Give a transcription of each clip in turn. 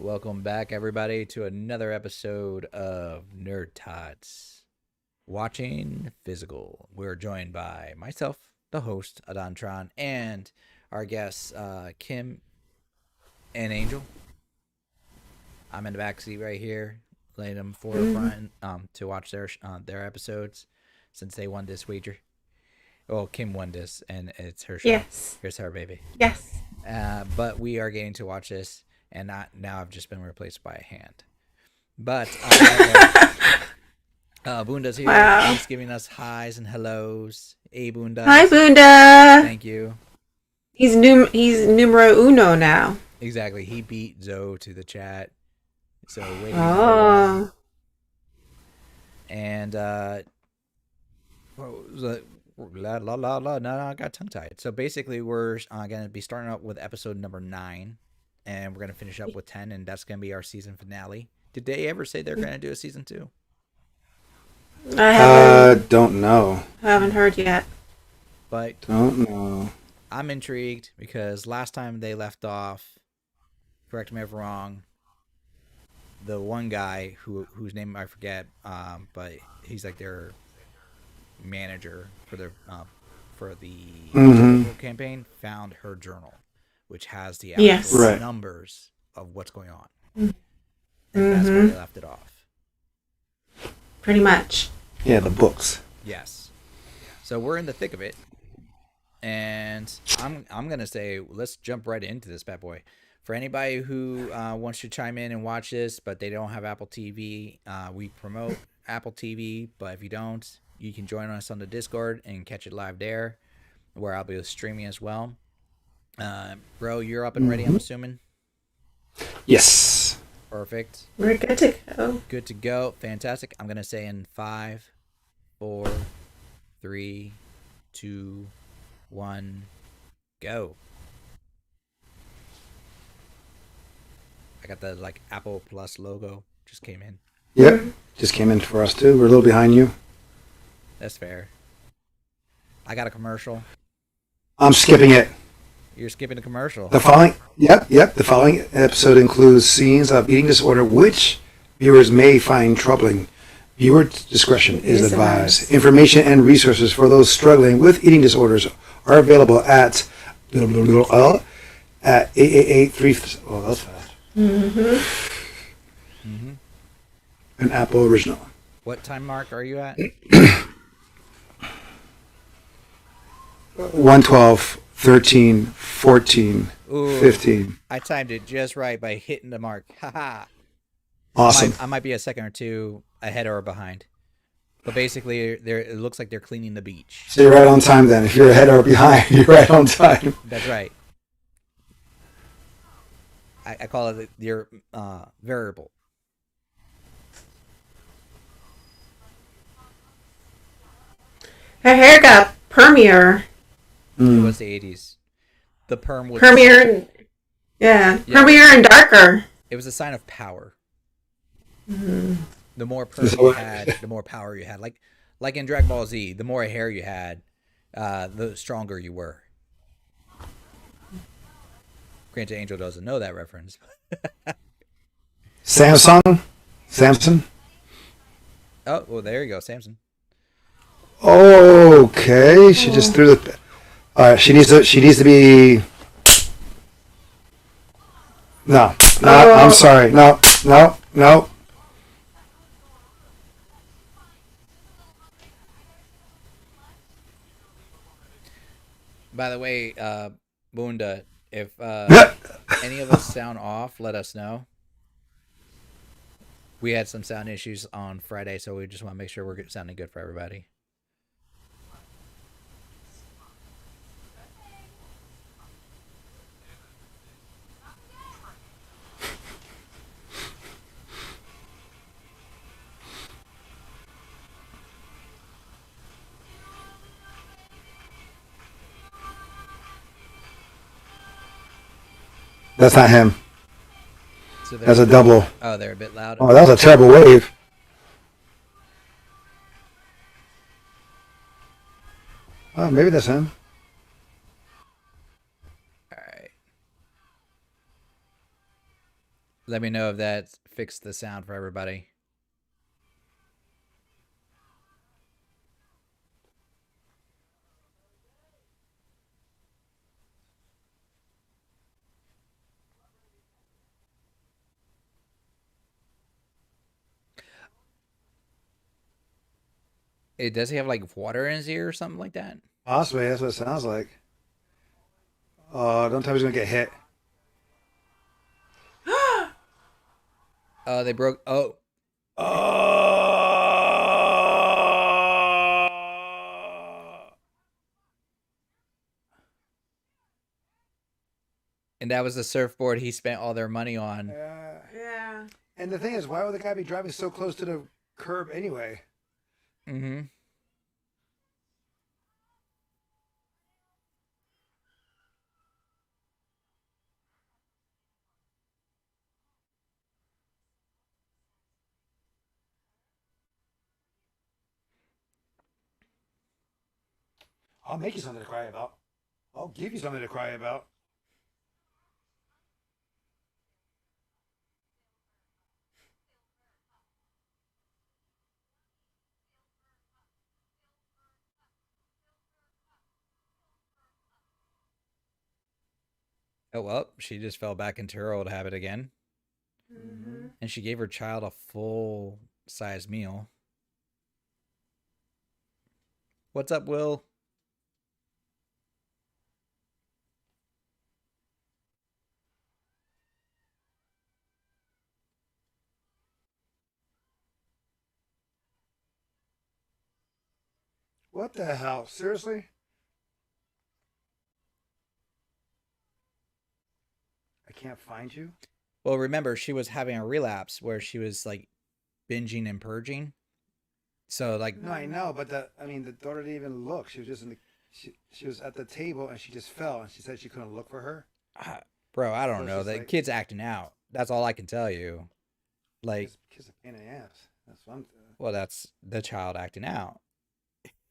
Welcome back, everybody, to another episode of NerdTots Watching Physical. We're joined by myself, the host, Adontron, and our guests, Kim and Angel. I'm in the back seat right here, letting them forefront to watch their episodes since they won this wager. Well, Kim won this, and it's her show. Yes. Here's her baby. Yes. But we are getting to watch this, and now I've just been replaced by a hand. But Bunda's here. Wow. He's giving us highs and hellos. Hey, Bunda. Hi, Bunda. Thank you. He's numero uno now. Exactly. He beat Zoe to the chat. So wait. Oh. And what was it? No, I got tongue tied. So basically, we're gonna be starting out with episode number 9, and we're gonna finish up with 10, and that's gonna be our season finale. Did they ever say they're gonna do a season 2? Don't know. I haven't heard yet. But Don't know. I'm intrigued because last time they left off, correct me if I'm wrong, the one guy whose name I forget, but he's like their manager for the political campaign, found her journal, which has the actual Yes. Right. numbers of what's going on. Mhm. And that's where they left it off. Pretty much. Yeah, the books. Yes. So we're in the thick of it. And I'm gonna say let's jump right into this bad boy. For anybody who wants to chime in and watch this, but they don't have Apple TV, we promote Apple TV. But if you don't, you can join us on the Discord and catch it live there, where I'll be streaming as well. Bro, you're up and ready, I'm assuming? Yes. Perfect. We're good to go. Good to go. Fantastic. I'm going to say in 5, 4, 3, 2, 1, go. I got the Apple Plus logo just came in. Yep. Just came in for us too. We're a little behind you. That's fair. I got a commercial. I'm skipping it. You're skipping a commercial. The following The following episode includes scenes of eating disorder which viewers may find troubling. Viewer discretion is advised. Information and resources for those struggling with eating disorders are available at 8883. Oh, that's fast. An Apple original. What time mark are you at? 112, 13, 14, Ooh, 15. I timed it just right by hitting the mark. Haha. Awesome. I might be a second or two ahead or behind. But basically, it looks like they're cleaning the beach. So you're right on time then. If you're ahead or behind, you're right on time. That's right. I call it your variable. Her hair got permier. It was the 80s. The perm was... Permier. Yeah. Permier and darker. It was a sign of power. Mm-hmm. The more perm you had, the more power you had. Like in Dragon Ball Z, the more hair you had, the stronger you were. Granted, Angel doesn't know that reference. Samsung? Samson? Oh, well, there you go, Samson. Okay. She just threw the... Alright, she needs to be... No. I'm sorry. No. By the way, Bunda, if any of us sound off, let us know. We had some sound issues on Friday, so we just want to make sure we're sounding good for everybody. That's not him. So That's a double. Oh, they're a bit loud. Oh, that was a terrible wave. Oh, maybe that's him. All right. Let me know if that fixed the sound for everybody. Does he have like water in his ear or something like that? Possibly, that's what it sounds like. Don't tell me he's gonna get hit. They broke. Oh, Oh. and that was the surfboard he spent all their money on. Yeah. And the thing is, why would the guy be driving so close to the curb anyway? Mm-hmm. I'll make you something to cry about. I'll give you something to cry about. Oh well, she just fell back into her old habit again, Mm-hmm. and she gave her child a full size meal. What's up, Will? What the hell? Seriously? I can't find you? Well, remember she was having a relapse where she was like binging and purging. So like, No, I know, but the daughter didn't even look. She was just in the, she was at the table and she just fell and she said she couldn't look for her. bro, I So don't it's know. just The like, kid's acting out. That's all I can tell you. Like, kiss a pain in the ass. That's what I'm. well, that's the child acting out.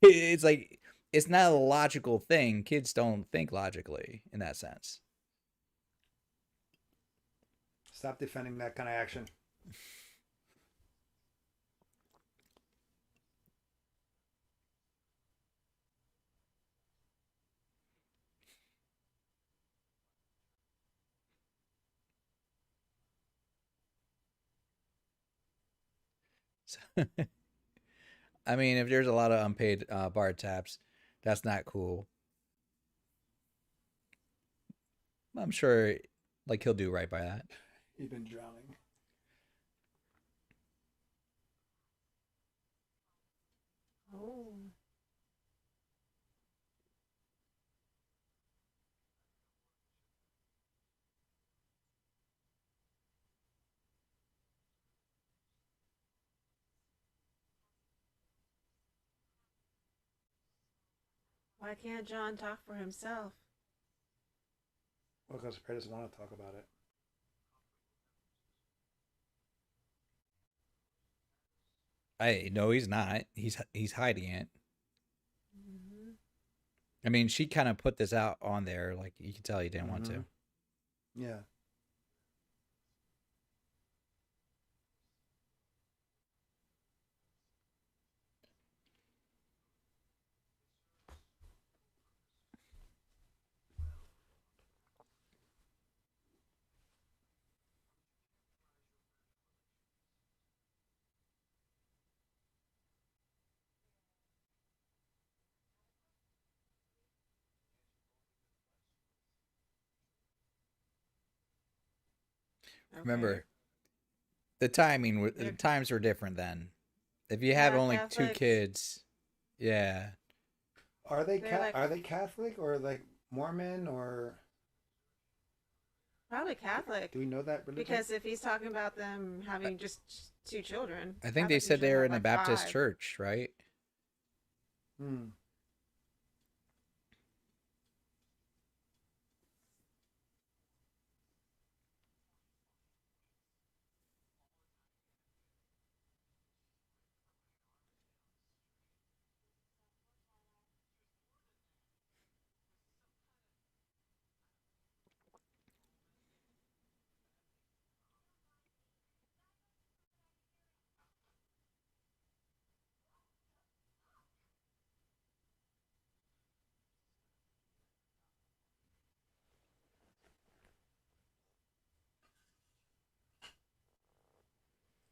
It's like it's not a logical thing. Kids don't think logically in that sense. Stop defending that kind of action. So, I mean, if there's a lot of unpaid bar taps, that's not cool. I'm sure, like he'll do right by that. You've been drowning. Oh. Why can't John talk for himself? Well, because Prey doesn't want to talk about it. I no, he's not. He's hiding it. Mm-hmm. I mean, she kind of put this out on there. Like you can tell he didn't want Mm-hmm. to. Yeah. Okay. Remember, the They're times were different then. If you have yeah, only two Catholics. kids, yeah. They're like Are they Catholic or like Mormon or probably Catholic do we know that religion? because if he's talking about them having just two children, I think they Catholics said usually they were have in a like Baptist five. church, right? Hmm.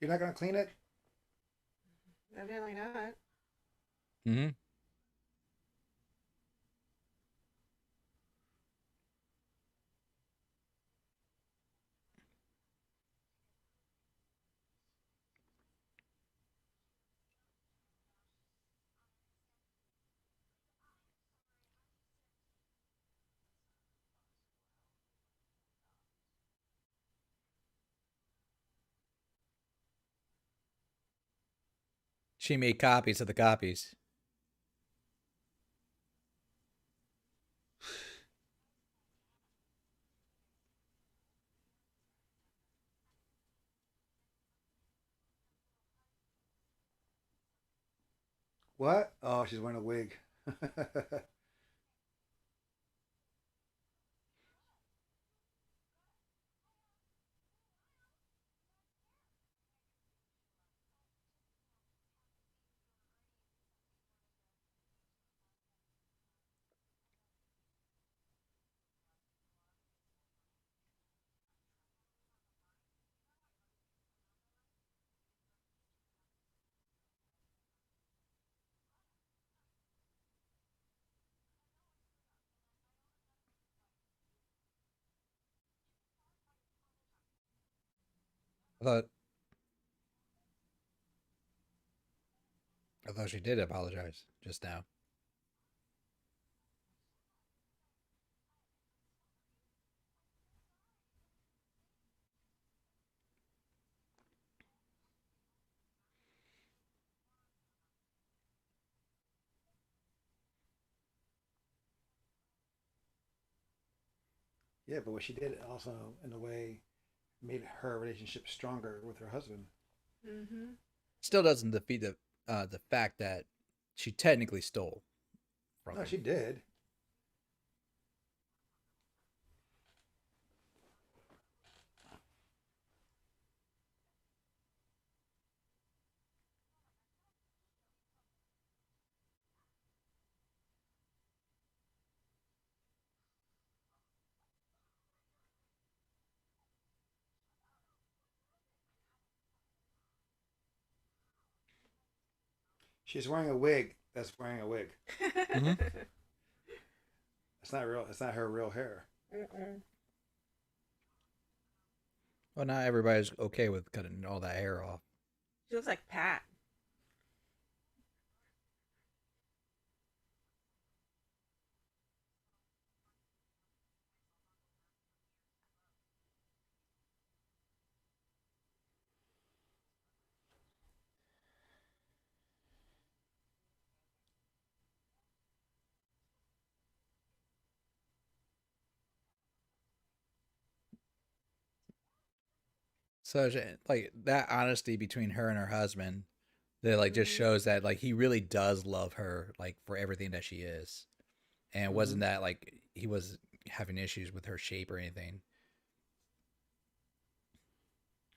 You're not gonna clean it? Evidently not. Mm-hmm. She made copies of the copies. What? Oh, she's wearing a wig. I thought I thought she did apologize just now. Yeah, but what she did also, in a way, made her relationship stronger with her husband. Mm-hmm. Still doesn't defeat the fact that she technically stole from No, him. she did. She's wearing a wig. That's wearing a wig. Mm-hmm. It's not real. It's not her real hair. Mm-mm. Well, not everybody's okay with cutting all that hair off. She looks like Pat. So, like that honesty between her and her husband, that like just Mm-hmm. shows that like he really does love her, like for everything that she is, and it Mm-hmm. wasn't that like he was having issues with her shape or anything.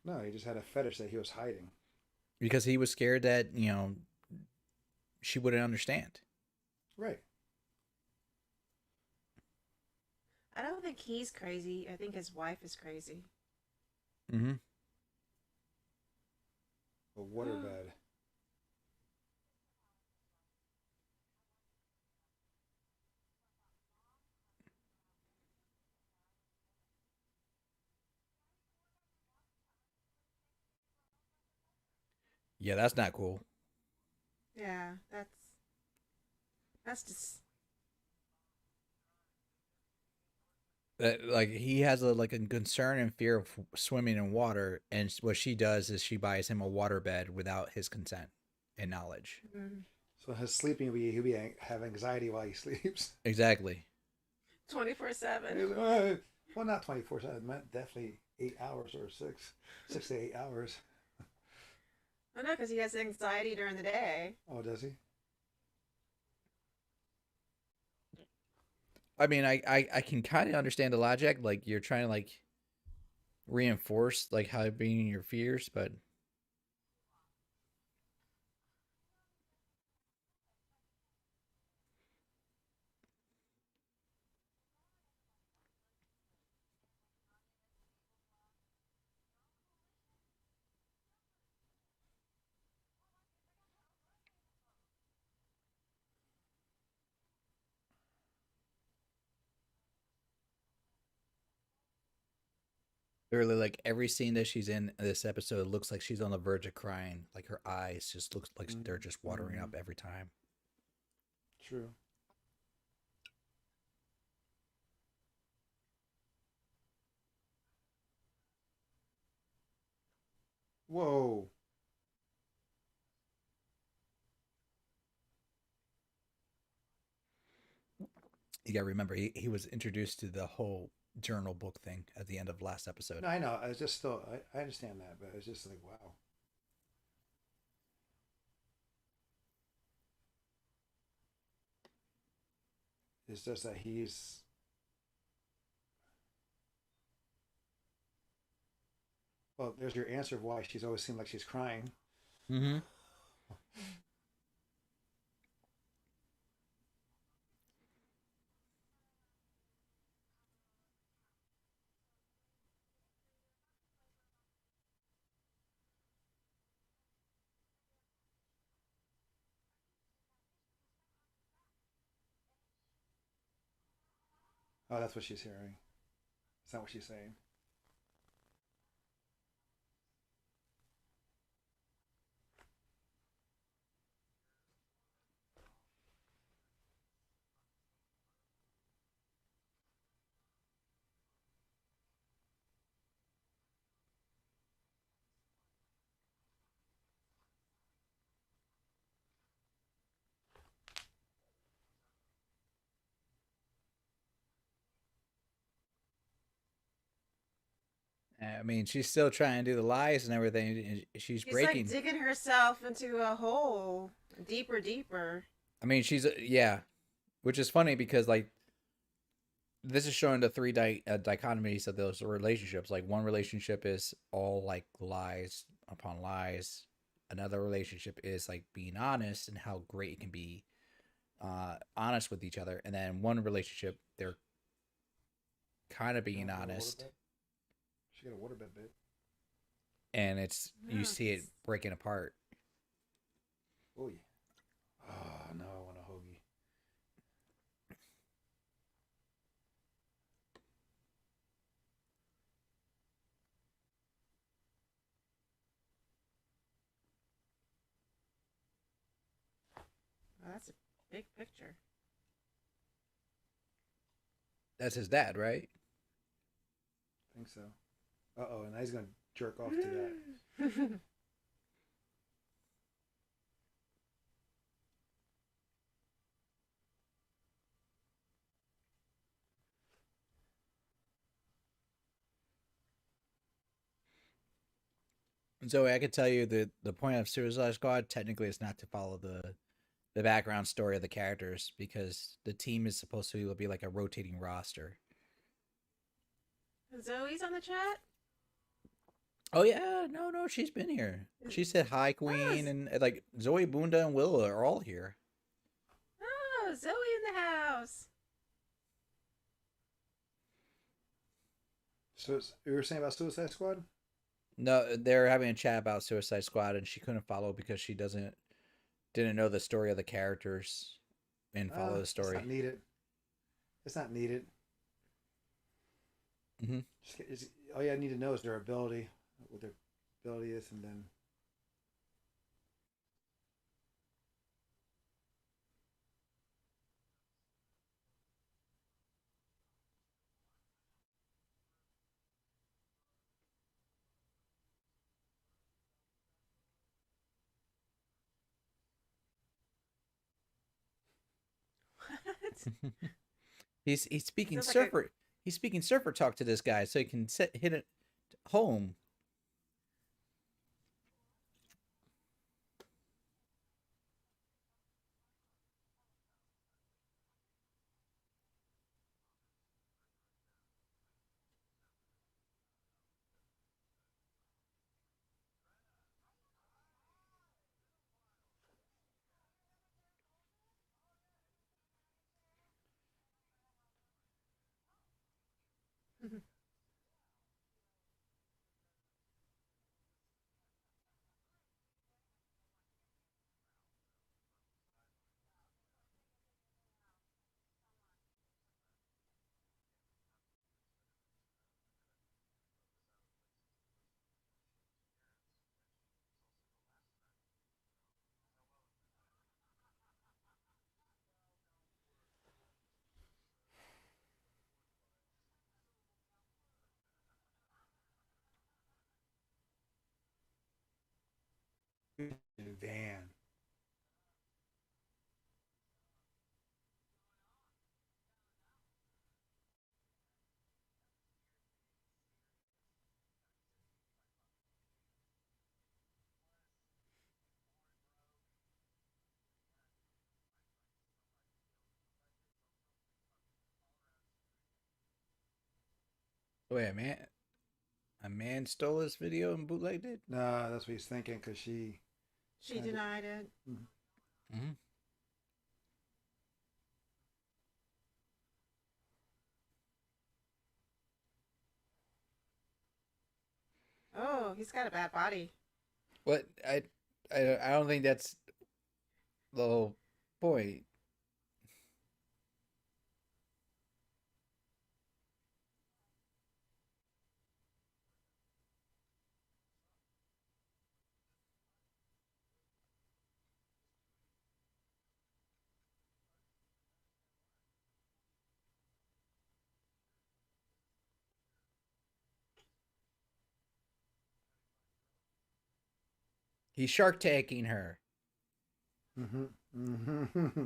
No, he just had a fetish that he was hiding. Because he was scared that she wouldn't understand. Right. I don't think he's crazy. I think his wife is crazy. Mm-hmm. A waterbed. Yeah, that's not cool. Yeah, that's just That like he has a like a concern and fear of swimming in water, and what she does is she buys him a waterbed without his consent and knowledge. mm, So his sleeping he'll be have anxiety while he sleeps. Exactly. 24/7. Well, not 24/7. Definitely 8 hours or 6 to 8 hours. I know because he has anxiety during the day. Oh, does he? I mean, I can kind of understand the logic. Like you're trying to like reinforce like how being your fears, but Literally, like every scene that she's in this episode looks like she's on the verge of crying. Like her eyes just looks like they're just watering Mm-hmm. up every time. True. Whoa. You gotta remember, he was introduced to the whole journal book thing at the end of last episode. No, I know. I was just still. I understand that, but it's just like wow. It's just that he's. Well, there's your answer of why she's always seemed like she's crying. Mm-hmm. Oh, that's what she's hearing. It's not what she's saying. I mean, she's still trying to do the lies and everything. She's She's like breaking. digging herself into a hole, deeper, deeper. I mean, she's yeah, which is funny because like this is showing the three dichotomies of those relationships. Like one relationship is all like lies upon lies. Another relationship is like being honest and how great it can be honest with each other. And then one relationship, they're kind of being Oh, got a honest, waterbed. She got a waterbed bit. and it's you No, see it breaking apart. Oh yeah. Oh no, I want a hoagie. oh, that's a big picture. That's his dad, right? I think so. Uh oh, and now he's gonna jerk off to that. Zoe, I could tell you that the point of Suicide Squad technically is not to follow the background story of the characters because the team is supposed to be like a rotating roster. Zoe's on the chat. Oh yeah, no, she's been here. She said hi, Oh, Queen, and like Zoe, Bunda, and Will are all here. oh, Zoe in the house. So you were saying about Suicide Squad? No, they're having a chat about Suicide Squad, and she couldn't follow because she didn't know the story of the characters and follow the It's story. not needed. It's not needed. Mm-hmm. All you need to know is their ability, what their ability is, and then What? He's speaking Sounds like a. surfer. He's speaking surfer talk to this guy so he can hit it home. Van. Wait, a man stole this video and bootlegged it. No, that's what he's thinking because she. She denied it. Mhm. Mm-hmm. Oh, he's got a bad body. What I don't think that's the whole point. He's shark tanking her. Mm-hmm. Mm-hmm.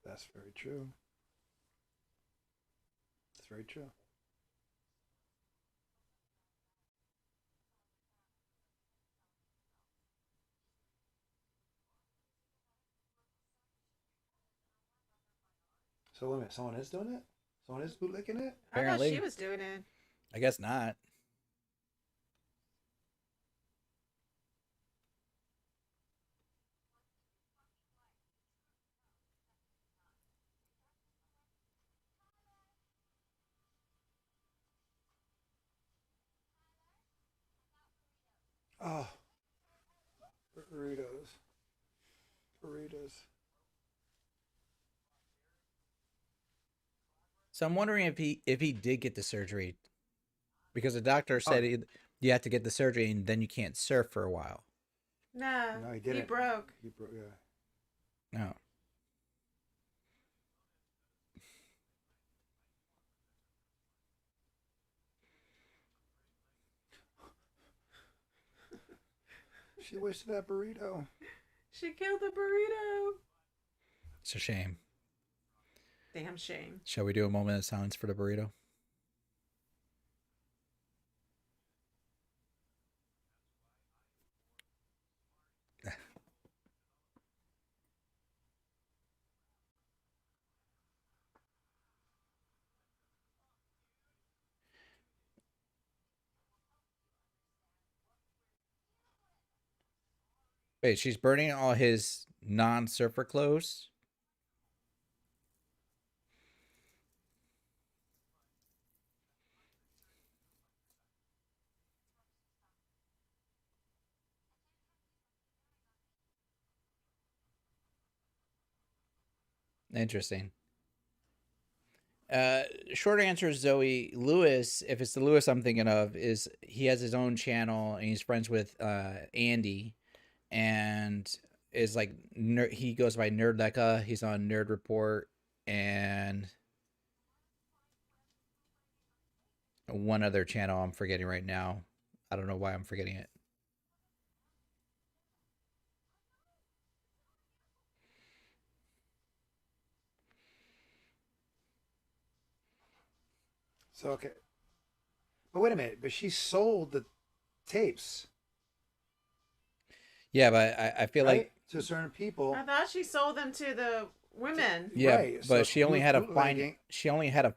That's very true. That's very true. So wait a minute, someone is doing it? Someone is bootlicking it? I thought she Apparently, was doing it. I guess not. Oh, burritos. Burritos. So I'm wondering if he did get the surgery because the doctor Oh, said you have to get the surgery and then you can't surf for a while. No, no, he he didn't. broke. He broke, yeah. No. She wasted that burrito. She killed the burrito. It's a shame. Damn shame. Shall we do a moment of silence for the burrito? Wait, she's burning all his non-surfer clothes. Interesting. Uh, Short answer is Zoe Lewis. If it's the Lewis I'm thinking of, is he has his own channel and he's friends with Andy, and is like he goes by Nerdlecka. He's on Nerd Report and one other channel I'm forgetting right now. I don't know why I'm forgetting it. So okay, but wait a minute. But she sold the tapes, Yeah, but I feel right, like to certain people. I thought she sold them to the women. yeah, Right. So but she only had a bootlegging.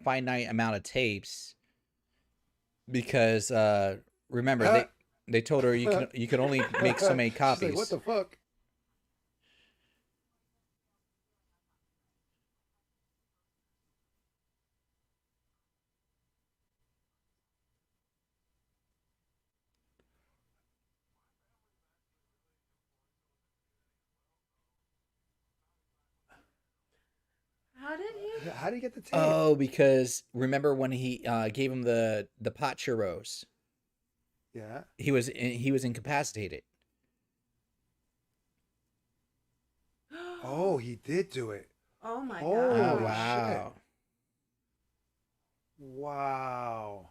finite amount of tapes because remember they told her you can only make so many She's like, what copies. the fuck? How did he? How do you get the tape? Oh, because remember when he gave him the pot churros? Yeah. He was incapacitated. Oh, he did do it. Oh my Oh Holy god. shit. wow. Wow.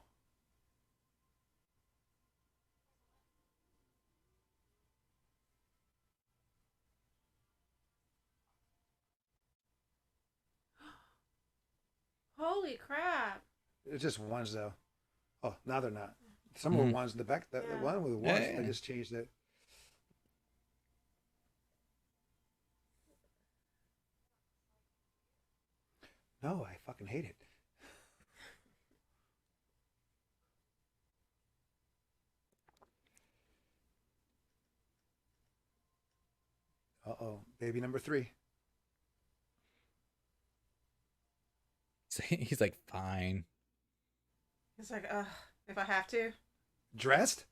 Holy crap. It's just ones though. Oh, now they're not. Some were Mhm. ones in the back. The Yeah. one with Yeah, ones, they yeah. just changed it. No, I fucking hate it. Uh oh, baby number 3. So he's like, fine. It's like, if I have to. Dressed?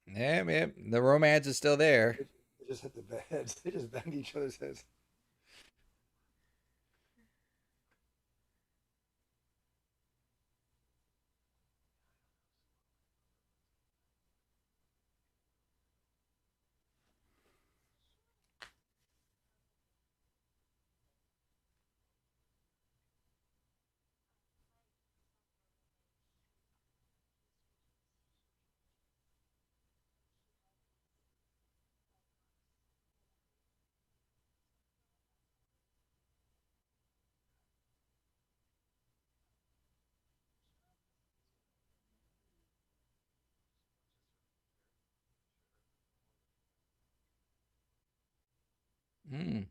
Yeah, man, the romance is still there. They just hit the beds. They just banged each other's heads. Mm.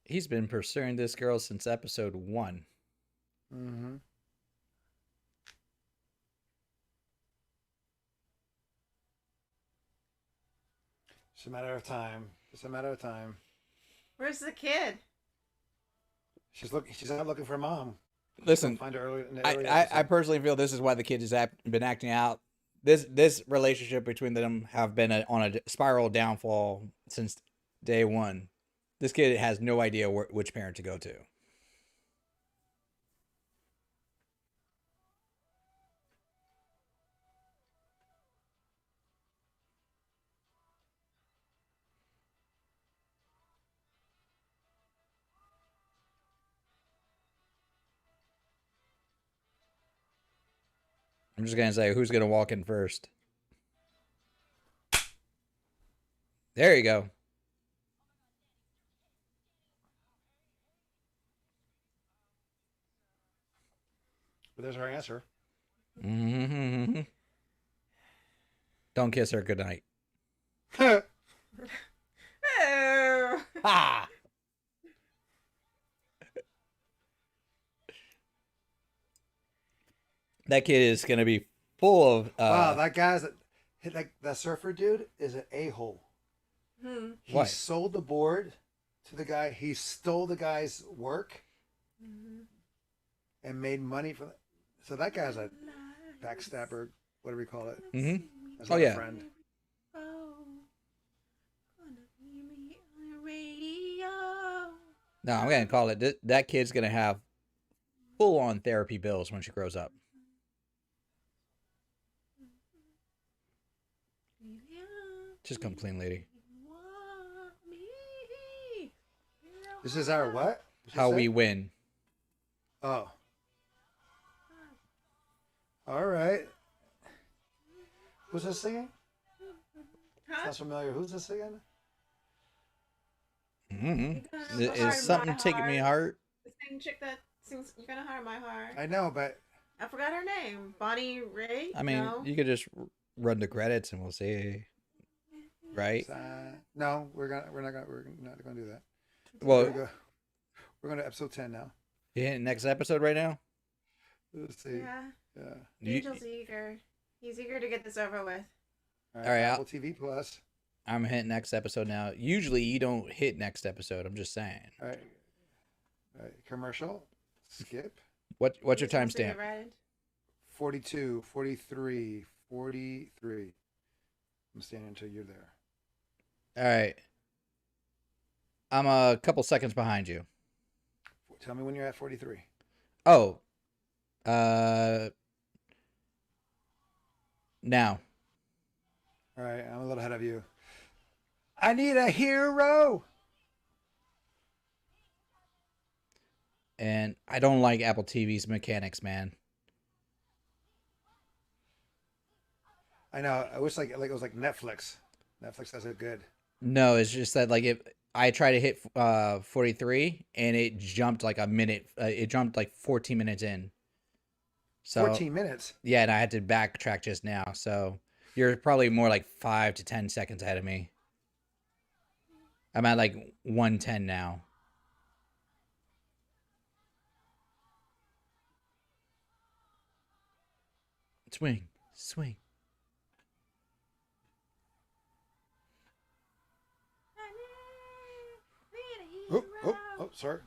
He's been pursuing this girl since episode 1. Mm-hmm. It's a matter of time. It's a matter of time. Where's the kid? She's looking. She's out looking for mom. She's gonna Listen, find her early in the I, early I episode. personally feel this is why the kid has been acting out. This relationship between them have been on a spiral downfall since day one. This kid has no idea which parent to go to. I'm just gonna say who's gonna walk in first. There you go. But there's her answer. Mm-hmm. Don't kiss her goodnight. Oh. Ha! That kid is gonna be full of Wow, that guy's like that surfer dude is an a-hole. Hmm. He What? sold the board to the guy. He stole the guy's work Mm-hmm. and made money from it. So that guy's a backstabber, whatever you call it. Mhm. That's Oh, not yeah. a friend. Oh, gonna hear me on the radio. No, I'm gonna call it. That kid's gonna have full on therapy bills when she grows up. Just come clean, lady. This is our what? How we win. Oh. All right. Who's this singing? Sounds familiar. Who's this singing? Mm-hmm. Is something taking me heart? The same chick that sings "You're Gonna Heart My Heart." I know, but I forgot her name. Bonnie Ray. I mean, no? you could just run the credits and we'll see, right? no, we're not gonna do that. Well, We're going to episode 10 now. you hitting next episode right now? Let's see. Yeah. Angel's eager. He's eager to get this over with. All right, Apple TV Plus. I'm hitting next episode now. Usually you don't hit next episode. I'm just saying. All right. Commercial. Skip. What's your timestamp? 42, 43, 43. I'm standing until you're there. All right. I'm a couple seconds behind you. Tell me when you're at 43. Oh. Now. All right, I'm a little ahead of you. I need a hero. And I don't like Apple TV's mechanics, man. I know. I wish like it was like Netflix. Netflix does it good. No, it's just that like if I try to hit 43 and it jumped like a minute. It jumped like 14 minutes in. So 14 minutes. Yeah, and I had to backtrack just now. So you're probably more like 5 to 10 seconds ahead of me. I'm at like 110 now. Swing, swing. Oh, sorry.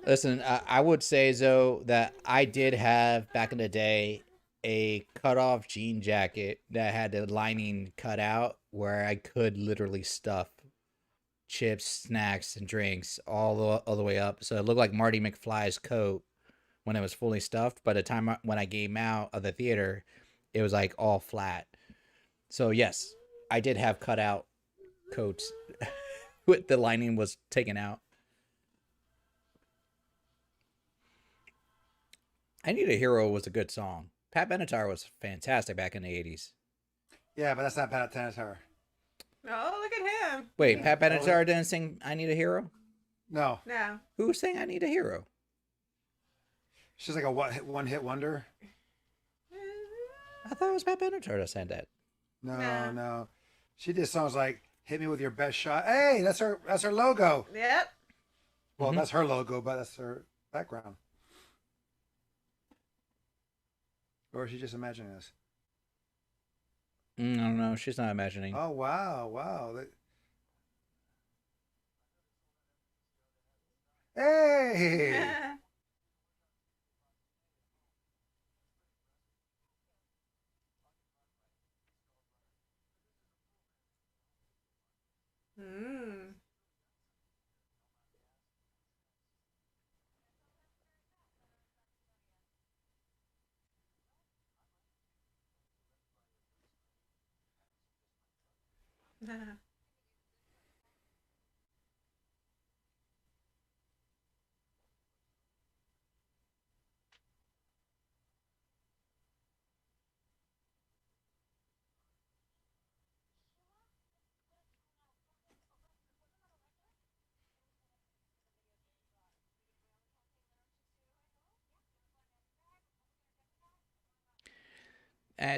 Listen, I would say, though, that I did have, back in the day, a cut-off jean jacket that had the lining cut out where I could literally stuff chips, snacks, and drinks all the way up. So it looked like Marty McFly's coat when it was fully stuffed. By the time when I came out of the theater, it was like all flat. So, yes, I did have cut-out coats with the lining was taken out. I Need a Hero was a good song. Pat Benatar was fantastic back in the 80s. Yeah, but that's not Pat Benatar. Oh, look at him. Wait, Pat Benatar didn't sing I Need a Hero? No. Who sang I Need a Hero? She's like a one-hit wonder. I thought it was Pat Benatar that sang that. No. She did songs like "Hit Me with Your Best Shot." Hey, that's her logo. Yep. Well, that's her logo, but that's her background. Or is she just imagining this? I don't know. She's not imagining. Oh, wow. Hey!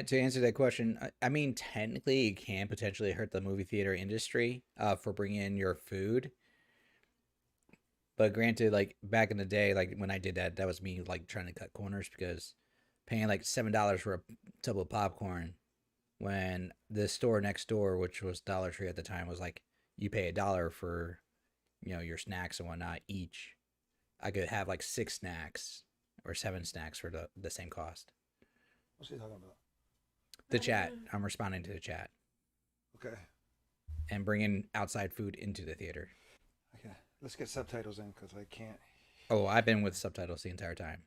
To answer that question, I mean, technically, it can potentially hurt the movie theater industry for bringing in your food. But granted, like back in the day, like when I did that, that was me like trying to cut corners because paying like $7 for a tub of popcorn when the store next door, which was Dollar Tree at the time, was like you pay $1 for your snacks and whatnot each. I could have like 6 snacks or 7 snacks for the same cost. What's she talking about? The chat. I'm responding to the chat. Okay. and bringing outside food into the theater. Okay, let's get subtitles in because I can't. Oh, I've been with subtitles the entire time.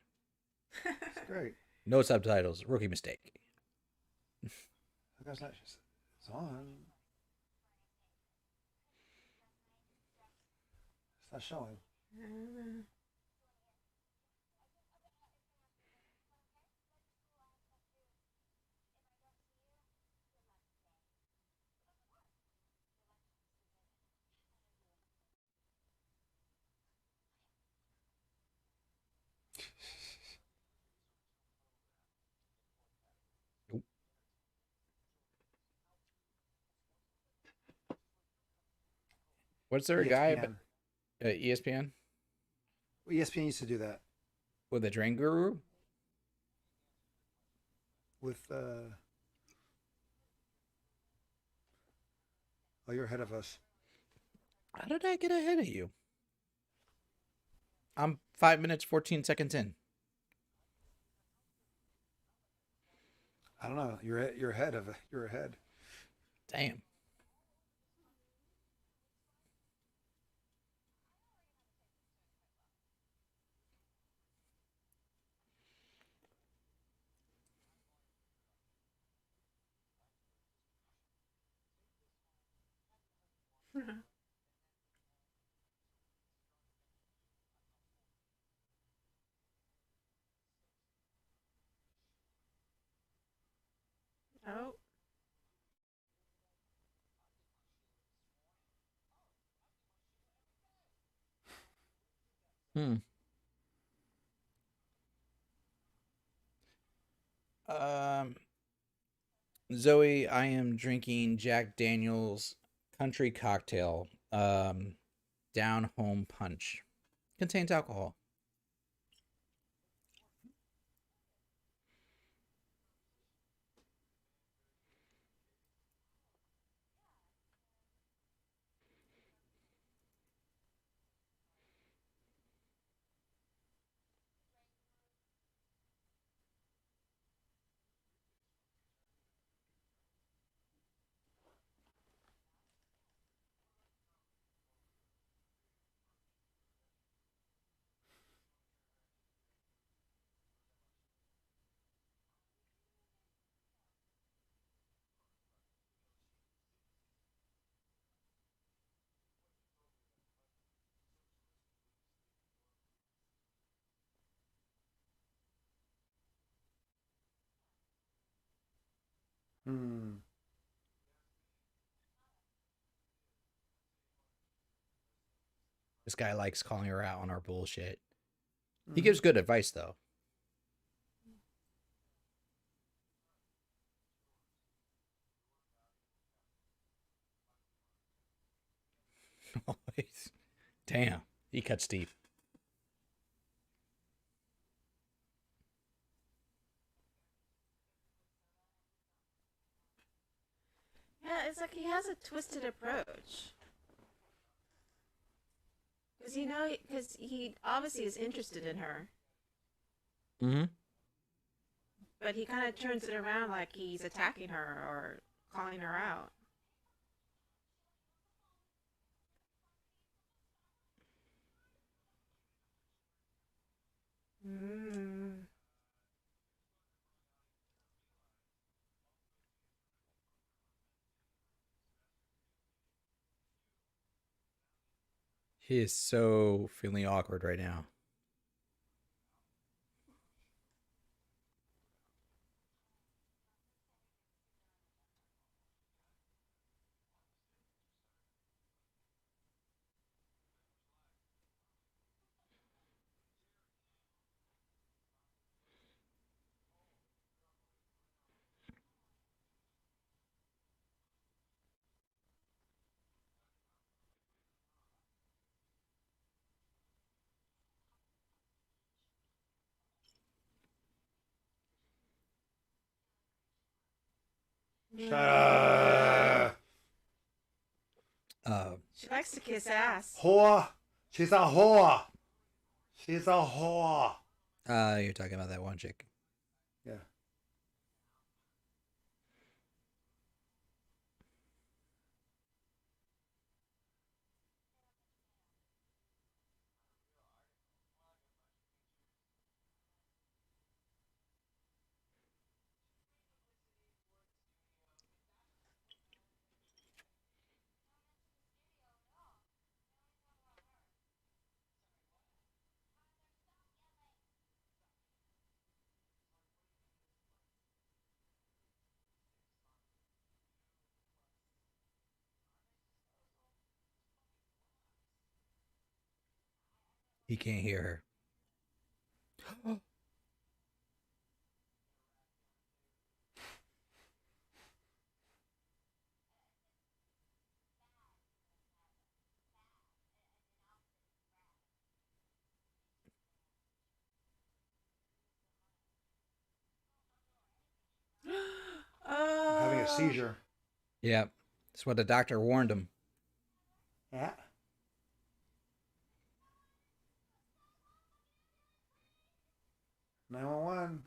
It's great. No subtitles. Rookie mistake. That's not just. It's on. It's not showing. What's there a guy ESPN. ESPN Well, ESPN used to do that with a drain guru? with. Oh, you're ahead of us. How did I get ahead of you? I'm 5 minutes 14 seconds in. I don't know. You're ahead of. You're ahead. Damn. Oh. Hmm. Um, Zoe, I am drinking Jack Daniel's country cocktail. Down home punch. Contains alcohol. Hmm. This guy likes calling her out on our bullshit. He Mhm. gives good advice though. Always. Damn. He cuts deep. Yeah, it's like he has a twisted approach. Because he obviously is interested in her, Mm-hmm. but he kind of turns it around like he's attacking her or calling her out. Mm. He is so feeling awkward right now. Shut up. Uh, She likes to kiss ass. Whore. She's a whore. She's a whore. you're talking about that one chick. Yeah. He can't hear her. Having a Oh. seizure. Yep. That's what the doctor warned him. Yeah. 911.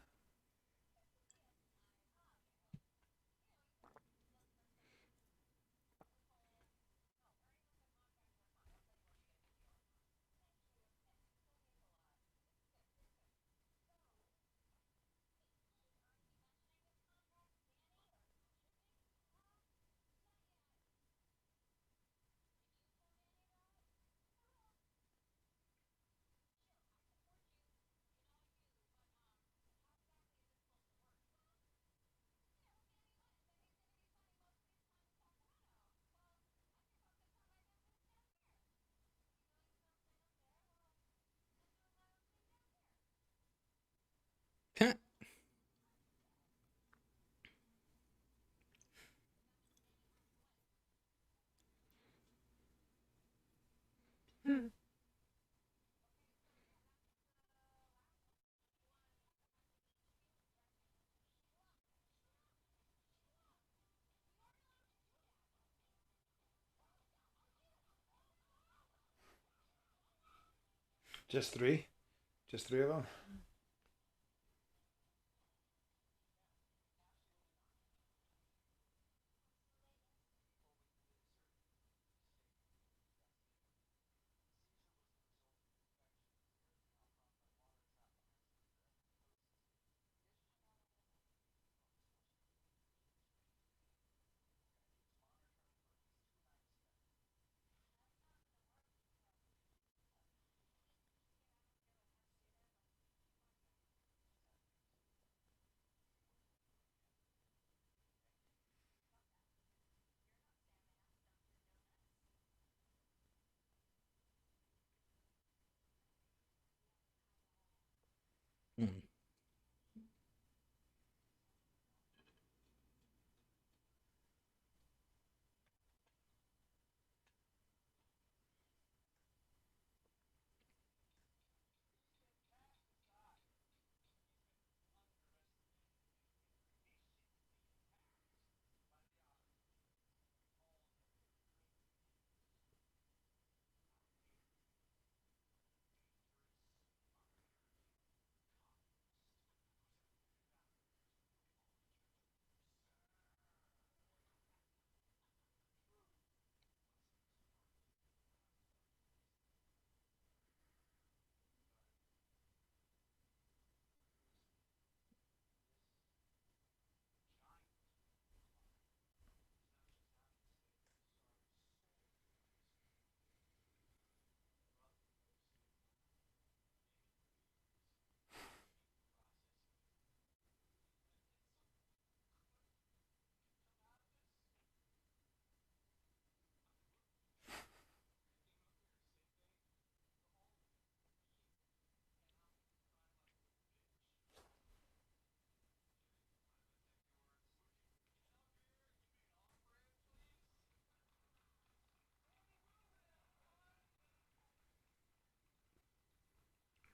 Hmm. Just three? Just three of them? Mm.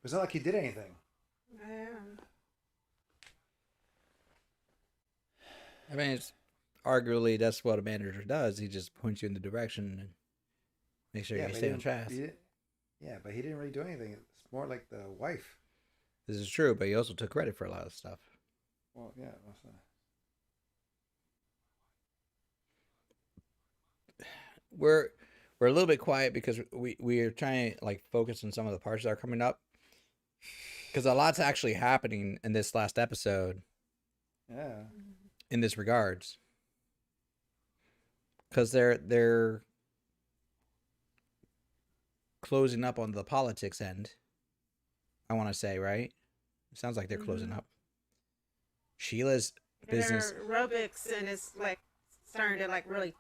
It's not like he did anything. Yeah. I mean, it's arguably that's what a manager does. He just points you in the direction and make sure Yeah, you but stay on track. yeah, but he didn't really do anything. It's more like the wife. This is true, but he also took credit for a lot of stuff. Well, yeah. We're we're a little bit quiet because we are trying to like focus on some of the parts that are coming up because a lot's actually happening in this last episode Yeah. in this regards because they're closing up on the politics end. I want to say right. It sounds like they're closing Mm-hmm. up. Sheila's And business, their aerobics and it's like starting to like really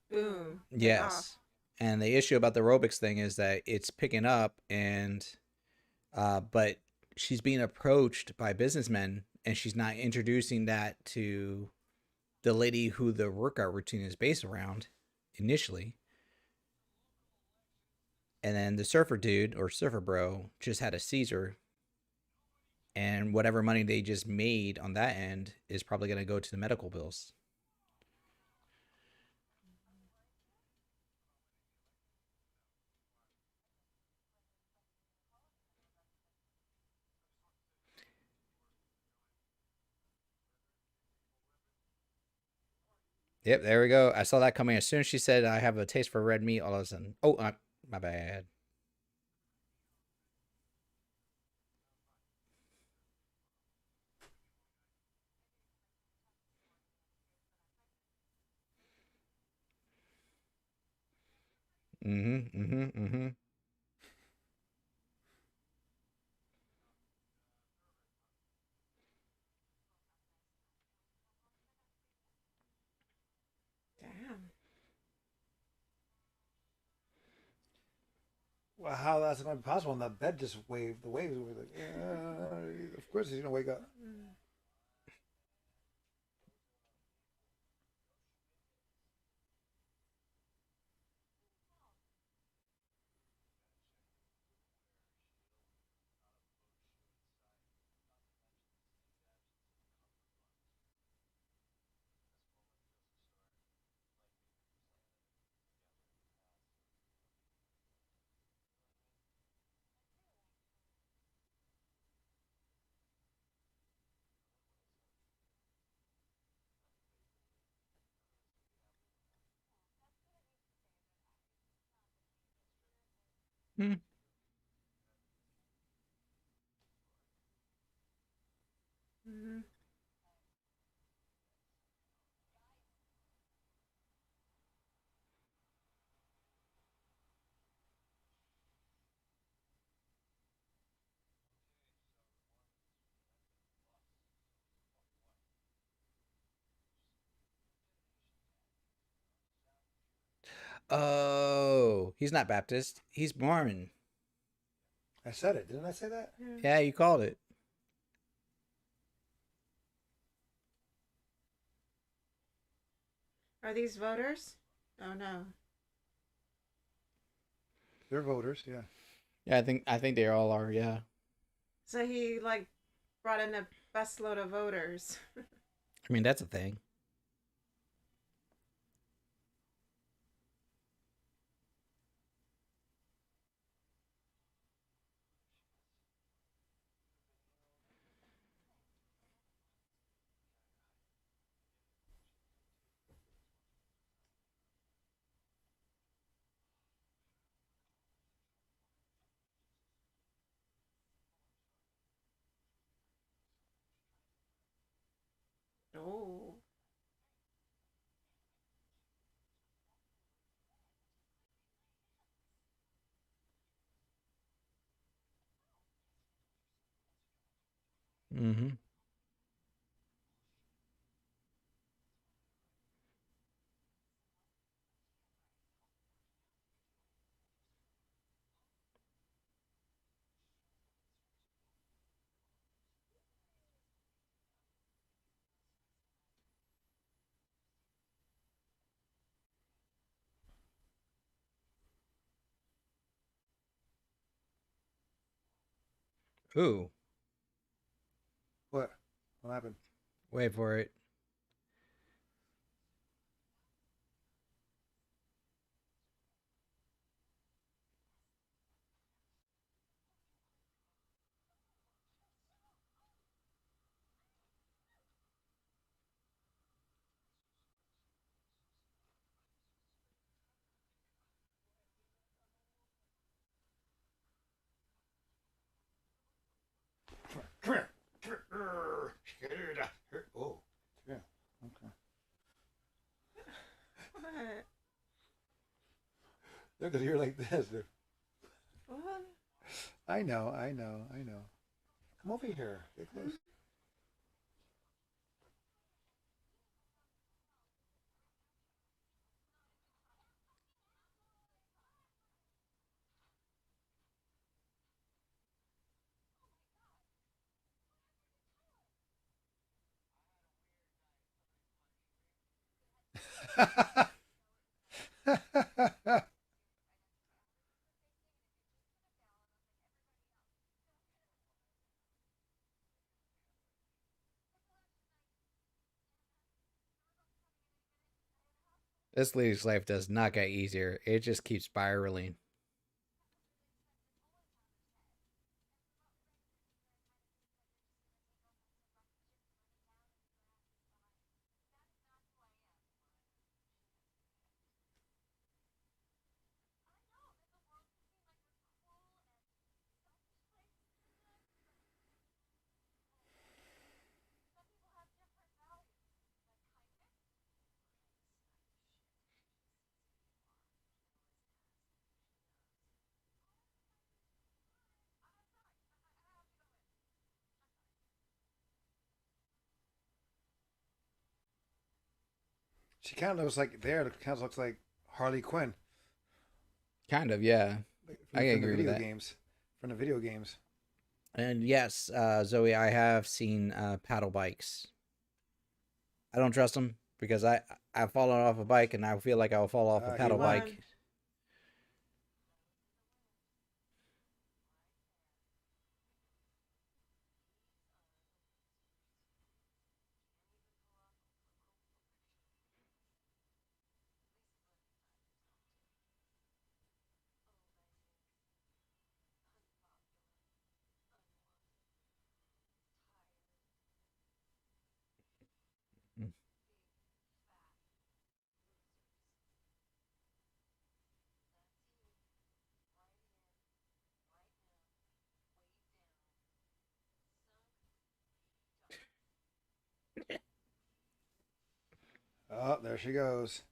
boom, take off. yes. And the issue about the aerobics thing is that it's picking up and But she's being approached by businessmen, and she's not introducing that to the lady who the workout routine is based around initially. And then the surfer dude or surfer bro just had a seizure, and whatever money they just made on that end is probably going to go to the medical bills. Yep, there we go. I saw that coming. As soon as she said, I have a taste for red meat, all of a sudden, oh, my bad. Mm hmm, mm hmm, mm hmm. Damn. Well, how that's not possible? And the bed just waved. The waves were like, of course he's gonna wake up. Mm. Mm. Mm-hmm. Oh, he's not Baptist. He's Mormon. I said it, didn't I say that? Yeah. Yeah, you called it. Are these voters? Oh no. They're voters, yeah. Yeah, I think they all are. Yeah. So he like brought in a busload of voters. I mean, that's a thing. Oh. Mm-hmm. Ooh, What? What happened? wait for it. Come here. Come here. Oh, yeah. Okay. What? They're gonna hear like this. What? I know, I know, I know. Come over here. Get close. This lady's life does not get easier. It just keeps spiraling. She kind of looks like there. It kind of looks like Harley Quinn Kind of, yeah. like, I from the agree with video that. games. From the video games. And yes, Zoe, I have seen paddle bikes. I don't trust them because I've fallen off a bike and I feel like I'll fall off a He paddle won't. bike. One. Oh, there she goes.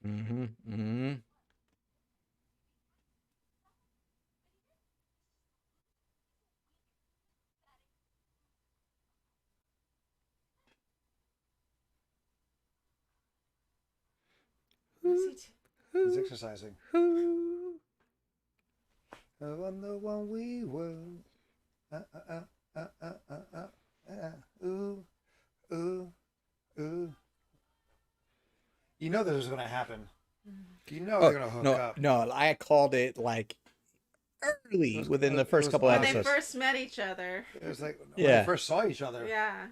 Mm-hmm. Mm-hmm. What's he? He's exercising. Oh, I'm the one we were. Uh, uh, uh, ooh, ooh, ooh. You know this was going to happen. You know Oh they're going to hook no, up. no! I called it like early within the It first was couple When awesome. they episodes. first met each other. It was like when they Yeah. first saw each other. Yeah.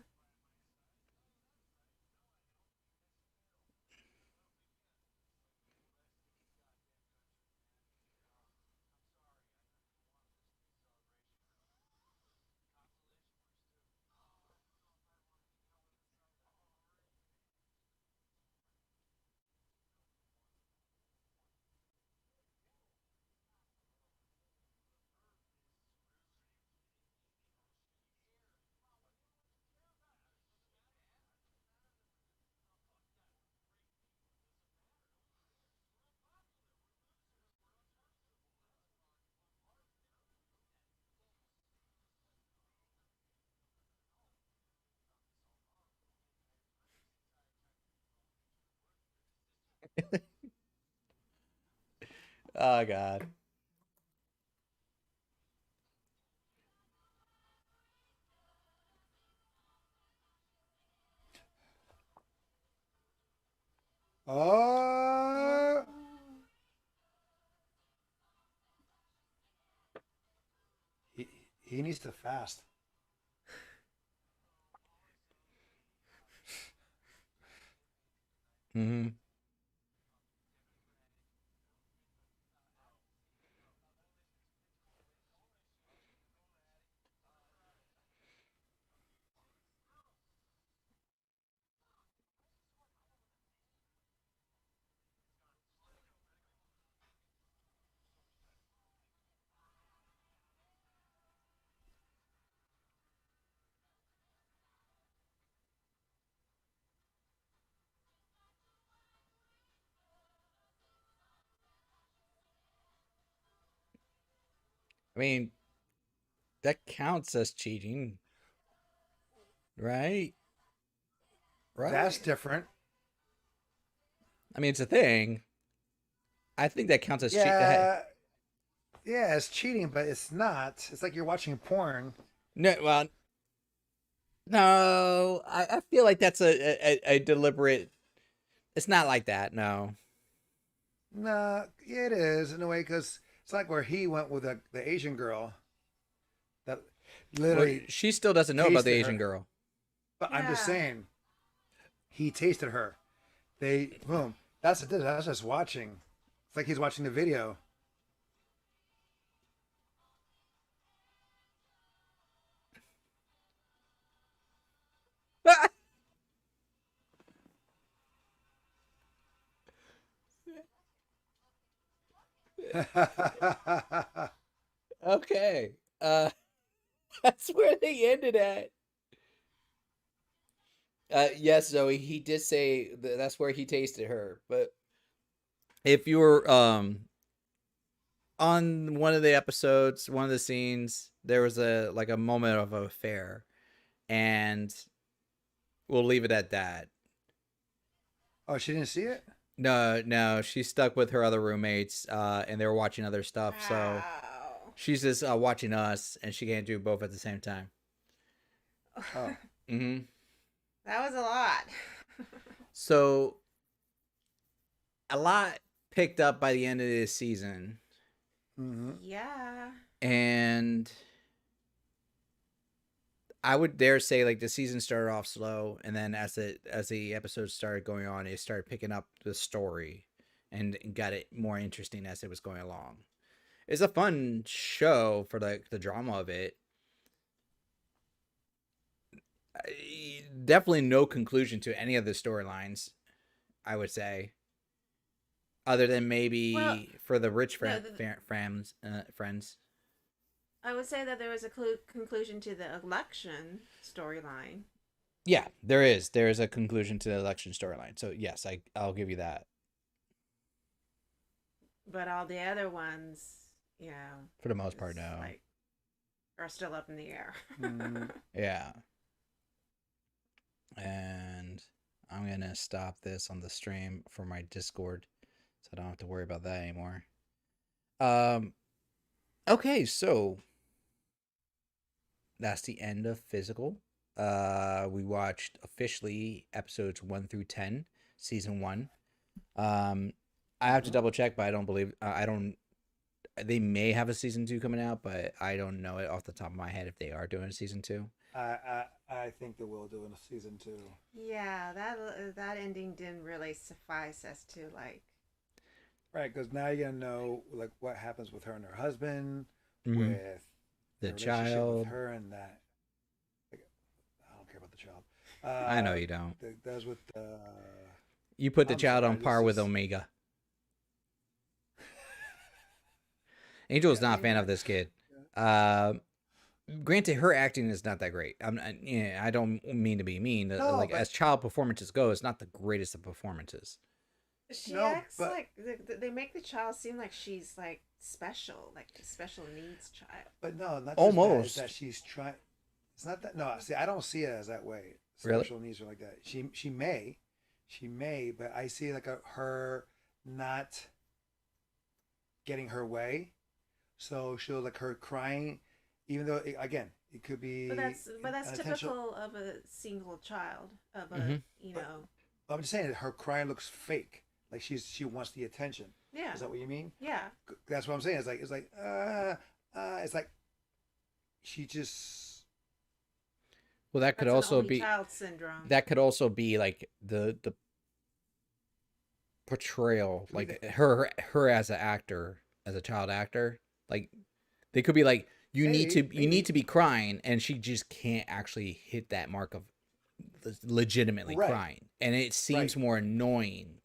Oh God. Oh, He needs to fast. Mm-hmm. I mean, that counts as cheating, right? That's Right. different. I mean, it's a thing. I think that counts as cheat. Yeah, yeah, it's cheating, but it's not. It's like you're watching porn. No, well, no. I feel like that's a deliberate. It's not like that. No. Nah, yeah, it is in a way because it's like where he went with the Asian girl that Well, literally she still doesn't know about the tasted Asian her. girl. But I'm just Yeah. saying, he tasted her. They boom. That's it. That's just watching. It's like he's watching the video. Okay. That's where they ended at. Yes, Zoe. He did say that's where he tasted her. But if you were on one of the episodes, one of the scenes, there was a moment of affair, and we'll leave it at that. Oh, she didn't see it. No, no, she's stuck with her other roommates, and they were watching other stuff. So Wow. she's just watching us, and she can't do both at the same time. Oh, Mm-hmm. That was a lot. So a lot picked up by the end of this season, mm-hmm. Yeah. and I would dare say like the season started off slow, and then as the episodes started going on, it started picking up the story, and got it more interesting as it was going along. It's a fun show for the drama of it. Definitely no conclusion to any of the storylines. I would say, other than Well, maybe for the rich no, friends. I would say that there was a conclusion to the election storyline. Yeah, there is a conclusion to the election storyline. So yes, I'll give you that But all the other ones, you know, for the most part. it's No, like are still up in the air. Mm-hmm. yeah, and I'm gonna stop this on the stream for my Discord, so I don't have to worry about that anymore. Um, okay, so that's the end of physical. We watched officially episodes 1 through 10, season one. Um, I have to double check, but I don't believe I don't. They may have a season two coming out, but I don't know it off the top of my head if they are doing a season two. I think they will do in a season two. Yeah, that ending didn't really suffice as to like. Right, because now you're gonna know like what happens with her and her husband, Mm-hmm. with The the relationship with child. her and that. Like, I don't care about the child. I know you don't. That's with. You put the I'm child sorry. on par This with is. Omega. Angel is Yeah. not a fan of this kid. Uh, Granted, her acting is not that great. Yeah, I don't mean to be mean. No, Like as but child performances go, it's not the greatest of performances. She no, acts but like they make the child seem like she's like special, like a special needs child. but no, not just that. It's that Almost. she's trying. It's not that. No, see, I don't see it as that way. Really? Special needs are like that. She may, but I see like her not getting her way. So she'll like her crying, even though again it could be But that's unintentional. typical of a single child of Mm-hmm. a you But know I'm just saying that her crying looks fake. Like she wants the attention. yeah Is that what you mean? yeah That's what I'm saying. It's like it's like she just Well, that could That's an also only be child syndrome. like the portrayal, maybe like her as an actor, as a child actor. Like they could be like, you need maybe to be crying, and she just can't actually hit that mark of legitimately right, crying, and it right, seems more annoying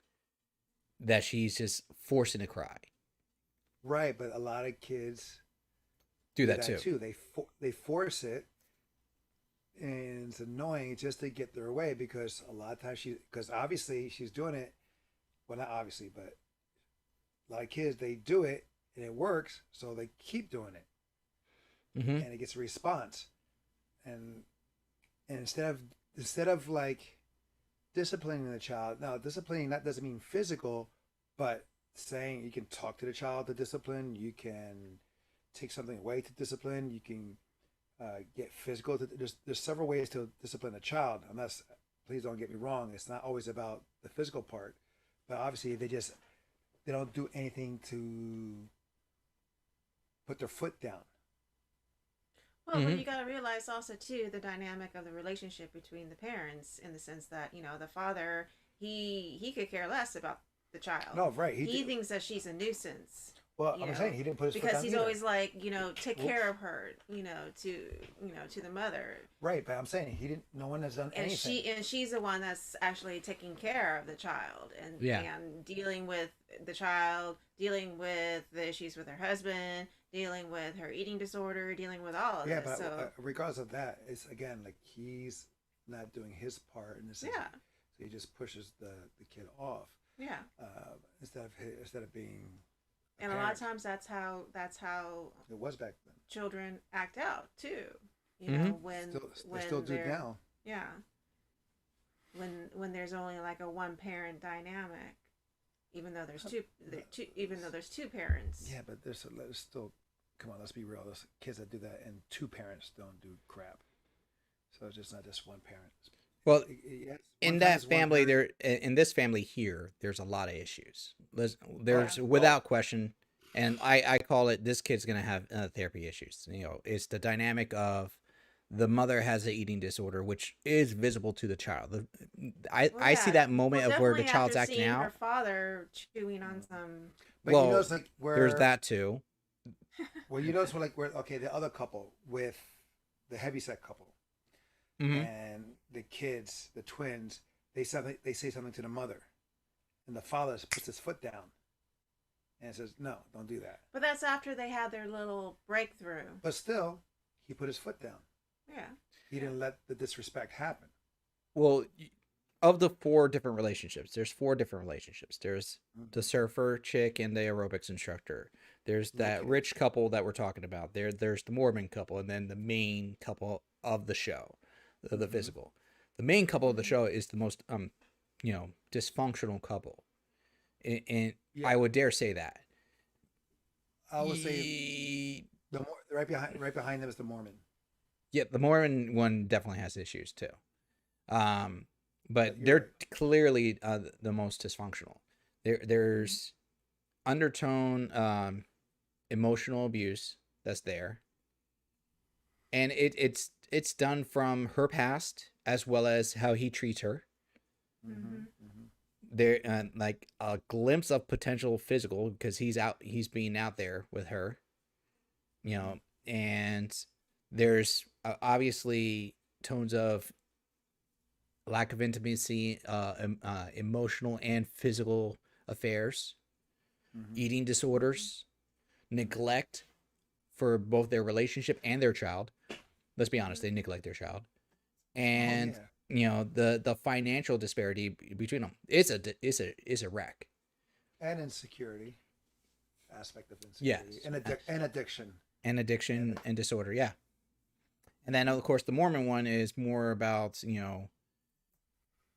that she's just forcing to cry. right. But a lot of kids Do do that that too. too. They force it, and it's annoying just to get their way because a lot of times because obviously she's doing it. Well, not obviously, but a lot of kids they do it and it works, so they keep doing it, Mm-hmm. and it gets a response. And and instead of like disciplining the child, now disciplining that doesn't mean physical, but saying you can talk to the child to discipline, you can take something away to discipline, you can get physical. There's several ways to discipline a child. Unless, please don't get me wrong, it's not always about the physical part, but obviously they don't do anything to put their foot down. Well, but Mm-hmm. you got to realize also too the dynamic of the relationship between the parents, in the sense that the father, he could care less about the child. No, right? He He did. thinks that she's a nuisance, Well, you I'm know, saying he didn't put his foot because down he's either. always like, take Whoops. care of her, to the mother. Right, but I'm saying he didn't. No one has done And anything. she's the one that's actually taking care of the child, and Yeah. dealing with the child, dealing with the issues with her husband, dealing with her eating disorder, dealing with all of Yeah, this. but So regardless of that, it's again like he's not doing his part in the sense. yeah, So he just pushes the kid off yeah. instead of being a And a lot of parent. times that's how It was back then. children act out too. Mm-hmm. When They still do it they're, now. yeah, when there's only like a one parent dynamic, even though there's two parents. Yeah, but there's still. Come on, let's be real. There's kids that do that, and two parents don't do crap. So it's just not just one parent. Well, Yes, one in time that is one family, parent. in this family here, there's a lot of issues. Yeah. There's without question, and I call it, this kid's gonna have therapy issues. It's the dynamic of the mother has an eating disorder, which is visible to the child. Well, I see yeah. that Well, moment of where the definitely child's after acting seeing her out. father chewing on some. But you Well, notice like there's where that too. well you notice where okay the other couple with the heavyset couple Hmm. and the kids the twins they say something to the mother and the father puts his foot down and says no don't do that But that's after they had their little breakthrough. but still he put his foot down. Yeah. He didn't let the disrespect happen. Well, of the four different relationships, there's four different relationships. There's the Mm-hmm. surfer chick and the aerobics instructor. There's that Okay. rich couple that we're talking about. There's the Mormon couple, and then the main couple of the show, the Mm-hmm. physical. The main couple of the Mm-hmm. show is the most dysfunctional couple, and I Yeah, would dare say that. I would say right behind them is the Mormon. Yeah, the Mormon one definitely has issues too. But But you're they're right. clearly the most dysfunctional. There's undertone emotional abuse that's there, and it's done from her past as well as how he treats her. Mm-hmm. Mm-hmm. Mm-hmm. There, like a glimpse of potential physical because he's being out there with her, you Mm-hmm. know, and there's obviously tones of lack of intimacy, emotional and physical affairs, Mm-hmm. eating Mm-hmm. disorders, neglect for both their relationship and their child. Let's be honest, Mm-hmm. they neglect their child, Oh and yeah, the financial disparity between them. It's a wreck. and insecurity aspect of insecurity Yes, and addiction and and addiction and disorder. Yeah, and then of course the Mormon one is more about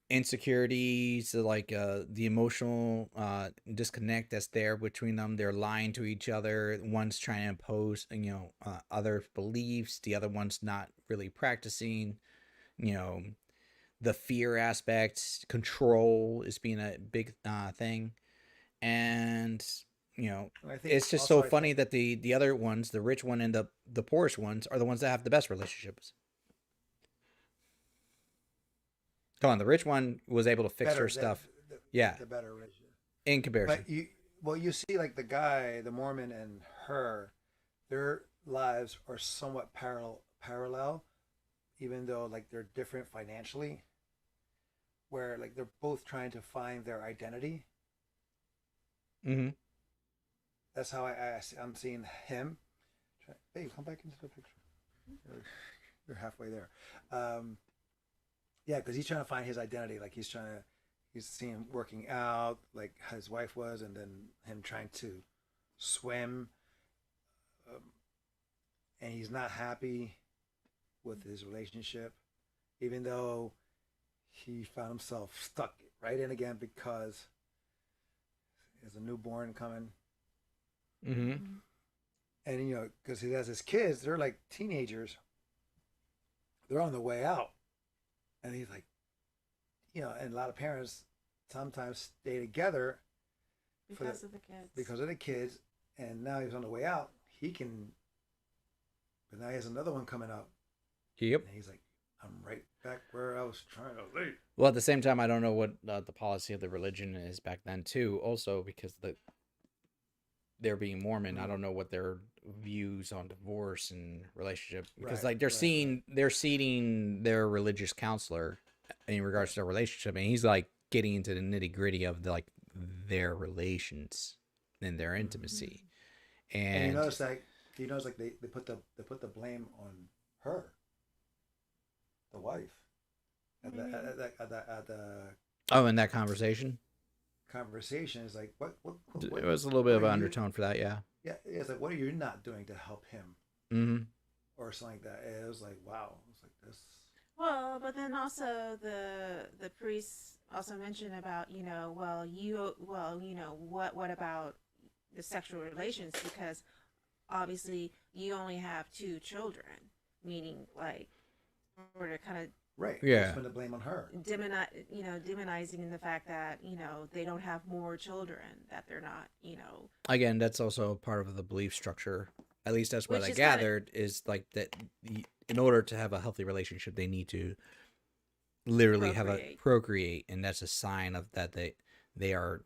insecurities, like the emotional disconnect that's there between them. They're lying to each other. One's trying to impose other beliefs, the other one's not really practicing. you know the fear aspect, control is being a big thing, and you know, I think it's just also, so funny that the other ones, the rich one and the poorest ones, are the ones that have the best relationships. Come on, the rich one was able to fix better her stuff. Yeah, the better relationship. in comparison. But you see, like the guy, the Mormon, and her, their lives are somewhat parallel, even though like they're different financially. Where like they're both trying to find their identity. Mm-hmm. That's how I'm seeing him. Babe, come back into the picture. You're halfway there. Yeah, because he's trying to find his identity. Like he's seeing him working out, like his wife was, and then him trying to swim, and he's not happy with his relationship, even though he found himself stuck right in again because there's a newborn coming. Mm-hmm. And because he has his kids, they're like teenagers. They're on the way out, and he's like, and a lot of parents sometimes stay together because of the kids. Because of the kids, and now he's on the way out. But now he has another one coming up. Yep. And he's like, I'm right back where I was trying to leave. Well, at the same time, I don't know what the policy of the religion is back then too. Also, because they're being Mormon, I don't know what their views on divorce and relationship, because like they're seeing their religious counselor in regards to their relationship, and he's like getting into the nitty gritty of their relations and their intimacy. And you notice like they put the blame on her, the wife, at the in that conversation is like what it was a little bit of an undertone for that. Yeah, it's like, what are you not doing to help him? Mm-hmm. Or something like that. It was like, wow, it was like this. Well, but then also the priests also mentioned about what about the sexual relations, because obviously you only have 2 children, meaning like we're to kind of right, yeah, put the blame on her, demonizing the fact that they don't have more children, that they're not again, that's also part of the belief structure. At least that's what I gathered, is like that in order to have a healthy relationship, they need to literally procreate, and that's a sign of that they are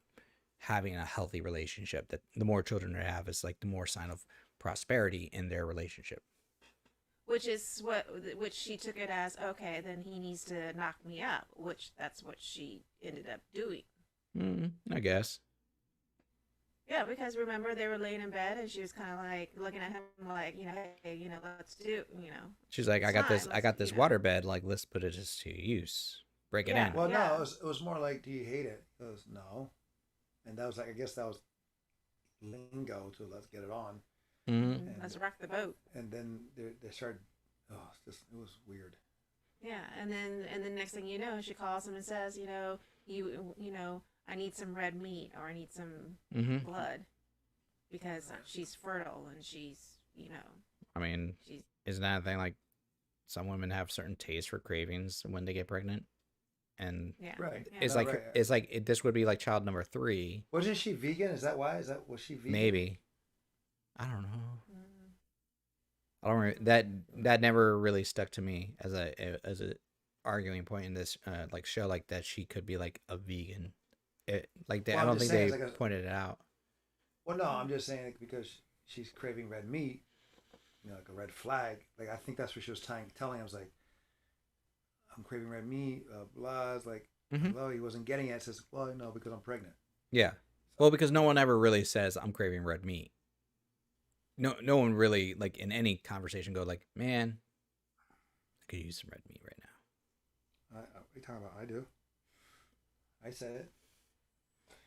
having a healthy relationship. That the more children they have is like the more sign of prosperity in their relationship. Which she took it as, okay, then he needs to knock me up, which that's what she ended up doing. I guess. Yeah, because remember they were laying in bed and she was kind of like looking at him like, hey, let's do, She's like, I got this water bed. Like, let's put it just to use. Break it in. Well, no, it was more like, do you hate it? It was no, and that was like, I guess that was lingo to let's get it on. Mm-hmm. Let's rock the boat. And then they started. Oh, it was weird. Yeah, and then next thing you know, she calls him and says, I need some red meat, or I need some blood, because she's fertile and she's, I mean, isn't that a thing? Like, some women have certain tastes for cravings when they get pregnant, and it's this would be like child number 3. Wasn't she vegan? Is that why? Was she vegan? Maybe. I don't know. I don't remember. That never really stuck to me as a arguing point in this like show, like that she could be like a vegan. I don't think they pointed it out. Well, no, I'm just saying because she's craving red meat, like a red flag. Like I think that's what she was telling him. I was like, I'm craving red meat. Blah. It's like, well, he wasn't getting it. It says, well, no, because I'm pregnant. Yeah. Well, because no one ever really says I'm craving red meat. No one really, like, in any conversation go like, man, I could use some red meat right now. What are you talking about? I do. I said it.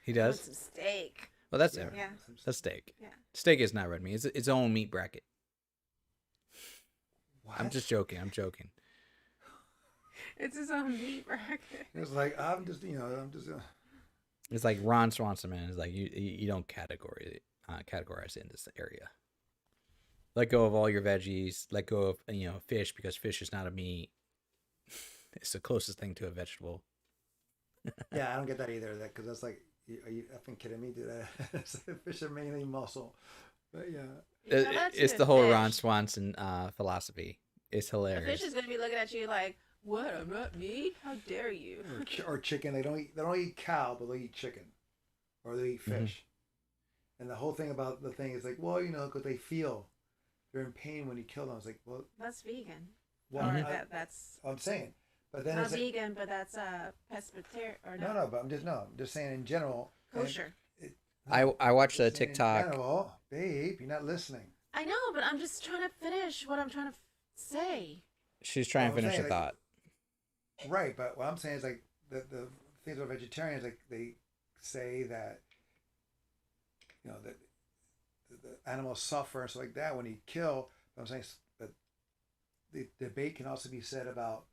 He does? Some steak. Well, that's it. Yeah. That's steak. Yeah. Steak is not red meat. It's its own meat bracket. What? I'm just joking. It's his own meat bracket. It's like, I'm just. It's like Ron Swanson, man. It's like you don't categorize it in this area. Let go of all your veggies. Let go of fish, because fish is not a meat. It's the closest thing to a vegetable. Yeah, I don't get that either. Because that's like Are you effing kidding me? Dude, fish are mainly muscle. But yeah. You tell that to It's a the whole Ron fish. Swanson philosophy. It's A fish is hilarious. gonna be looking at you like, "What? I'm not meat? How dare you?" Or chicken. They don't eat cow, but they eat chicken, or they eat Hmm. fish. And the whole thing about the thing is like, well, because they feel they're in pain when you kill them. It's like, well, That's vegan, well, or Hmm. that's I'm saying, but then not it's like, vegan, but that's pescatarian or no, no no, but I'm just saying in general, and kosher. it, I no, I I'm watched a just saying in TikTok. general, babe, you're not listening. I know, but I'm just trying to finish what I'm trying to say. She's Well, trying to I'm finish saying the like, thought. right, but what I'm saying is like the things about vegetarians, like they say that that the animals suffer and stuff like that when you kill. But I'm saying, but the debate can also be said about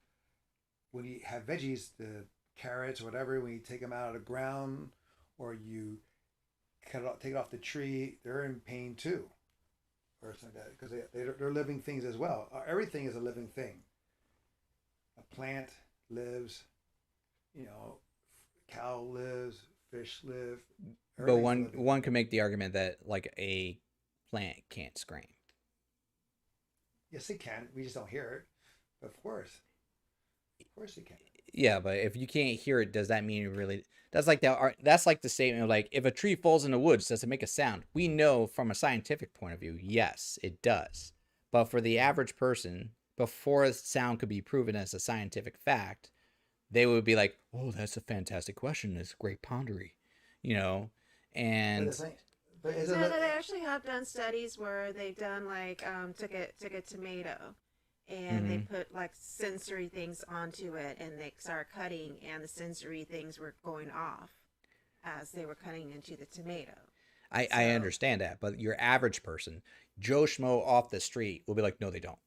when you have veggies, the carrots or whatever, when you take them out of the ground or you take it off the tree, they're in pain too, or something like that, because they're living things as well. Everything is a living thing. A plant lives, you know, cow lives, fish live. But Everything's a one living one thing. could make the argument that like a plant can't scream. Yes, it can. We just don't hear it. Of course, it can. Yeah, but if you can't hear it, does that mean you really? That's like that's like the statement of like if a tree falls in the woods, does it make a sound? We know from a scientific point of view, yes, it does. But for the average person, before sound could be proven as a scientific fact, they would be like, "Oh, that's a fantastic question. It's great pondery," you know, But and the thing, but is No, it? they actually have done studies where they've done like took a tomato, and they mhm. put like sensory things onto it, and they started cutting, and the sensory things were going off as they were cutting into the tomato. I So understand that, but your average person, Joe Schmo off the street, will be like, "No, they don't."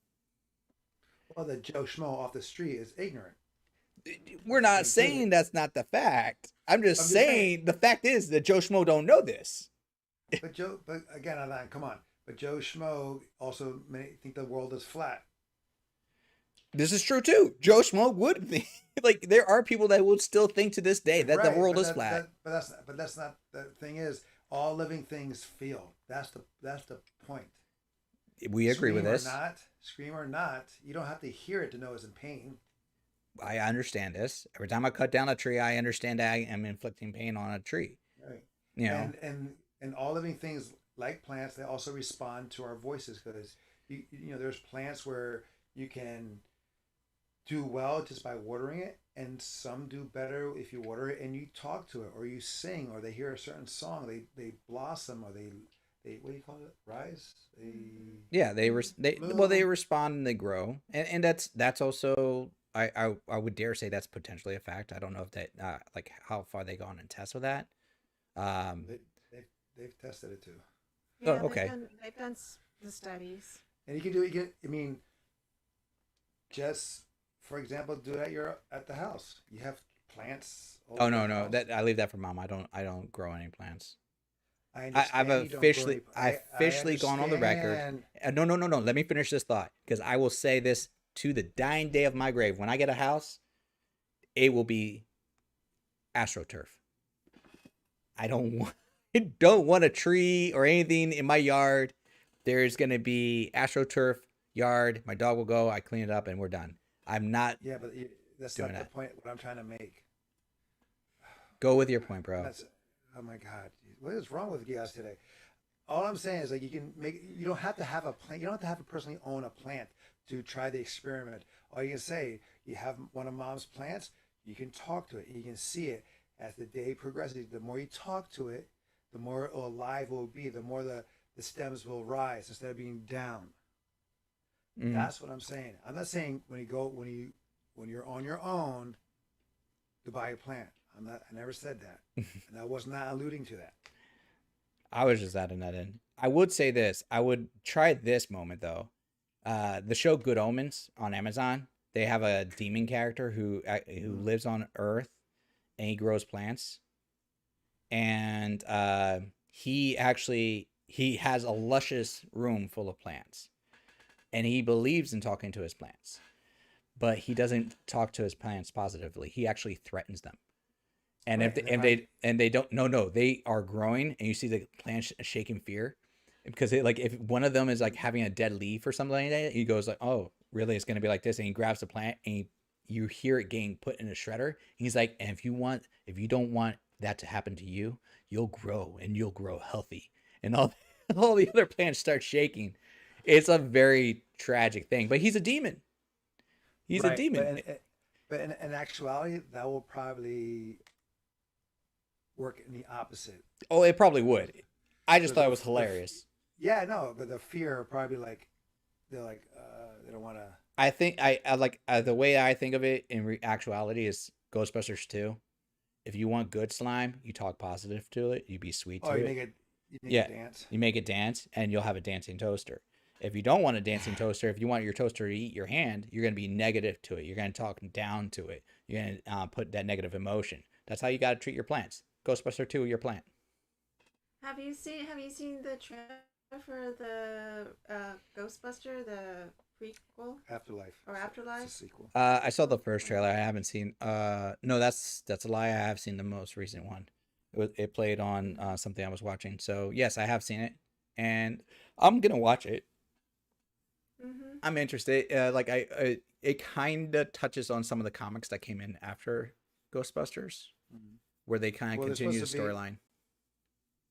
Well, the Joe Schmo off the street is ignorant. We're That's the not thing too. saying that's not the fact. I'm just I'm just saying. saying the fact is that Joe Schmo don't know this. But again, Alan, come on. But Joe Schmo also may think the world is flat. This is true too. Joe Schmo would think like there are people that would still think to this day that the Right, world but is flat. that's not the thing is all living things feel. That's the point. We agree with this. Scream or not, you don't have to hear it to know it's in pain. I understand this. Every time I cut down a tree, I understand I am inflicting pain on a tree. Right. You know, And all living things like plants, they also respond to our voices because there's plants where you can do well just by watering it, and some do better if you water it and you talk to it or you sing or they hear a certain song, they blossom or they what do you call it? Rise? They yeah, they bloom. respond and they grow, and that's also I would dare say that's potentially a fact. I don't know if that like how far they gone and test with that. Um, They, they've tested it too. oh, yeah, okay. they've done the studies. And you can do it. I mean, just for example, do it at the house. You have plants all Oh over the no, no, house. that I leave that for mom. I don't grow any plants. I I've understand you don't grow any. I officially gone on the record. understand. No, no, no, no. Let me finish this thought because I will say this to the dying day of my grave. When I get a house, it will be astroturf. I don't want I don't want a tree or anything in my yard. There's gonna be astroturf yard. My dog will go. I clean it up and we're done. I'm not Yeah, but that's doing not the that. point. What I'm trying to make. Go with your point, bro. That's. Oh my God, what is wrong with you guys today? All I'm saying is like you can make. You don't have to have a plant. You don't have to have to personally own a plant to try the experiment. All you can say, you have one of mom's plants. You can talk to it. You can see it as the day progresses. The more you talk to it, the more alive it will be. The more the stems will rise instead of being down. Mm. That's what I'm saying. I'm not saying when you're on your own to buy a plant. I never said that, and I was not alluding to that. I was just adding that in. I would say this. I would try this moment though. The show Good Omens on Amazon. They have a demon character who Mm-hmm. lives on Earth and he grows plants. And he has a luscious room full of plants, and he believes in talking to his plants, but he doesn't talk to his plants positively. He actually threatens them. And Right, if they don't no, they are growing, and you see the plant shake in fear, because like if one of them is like having a dead leaf or something like that, he goes like, oh really, it's gonna be like this, and he grabs the plant, and you hear it getting put in a shredder. He's like, and if you don't want that to happen to you, you'll grow, and you'll grow healthy, and all all the other plants start shaking. It's a very tragic thing, but he's a demon. He's a right. demon. But in actuality, that will probably work in the opposite. Oh, it probably would. I just Because thought it was hilarious. yeah, no, but the fear probably like they're like they don't want to. I think I like the way I think of it in actuality is Ghostbusters 2. If you want good slime, you talk positive to it, you be sweet Oh, to it. you make Yeah, it dance. you make it dance, and you'll have a dancing toaster. If you don't want a dancing toaster, if you want your toaster to eat your hand, you're going to be negative to it. You're going to talk down to it. You're going to put that negative emotion. That's how you got to treat your plants. Ghostbuster 2, your plant. Have you seen the trailer for the Ghostbuster, the prequel Afterlife. or It's Afterlife? a sequel. I saw the first trailer. I haven't seen. No, that's a lie. I have seen the most recent one. It played on something I was watching. So yes, I have seen it, and I'm gonna watch it. Mm-hmm. I'm interested. It kind of touches on some of the comics that came in after Ghostbusters, Mhm. where they kind of Well, they're continue the supposed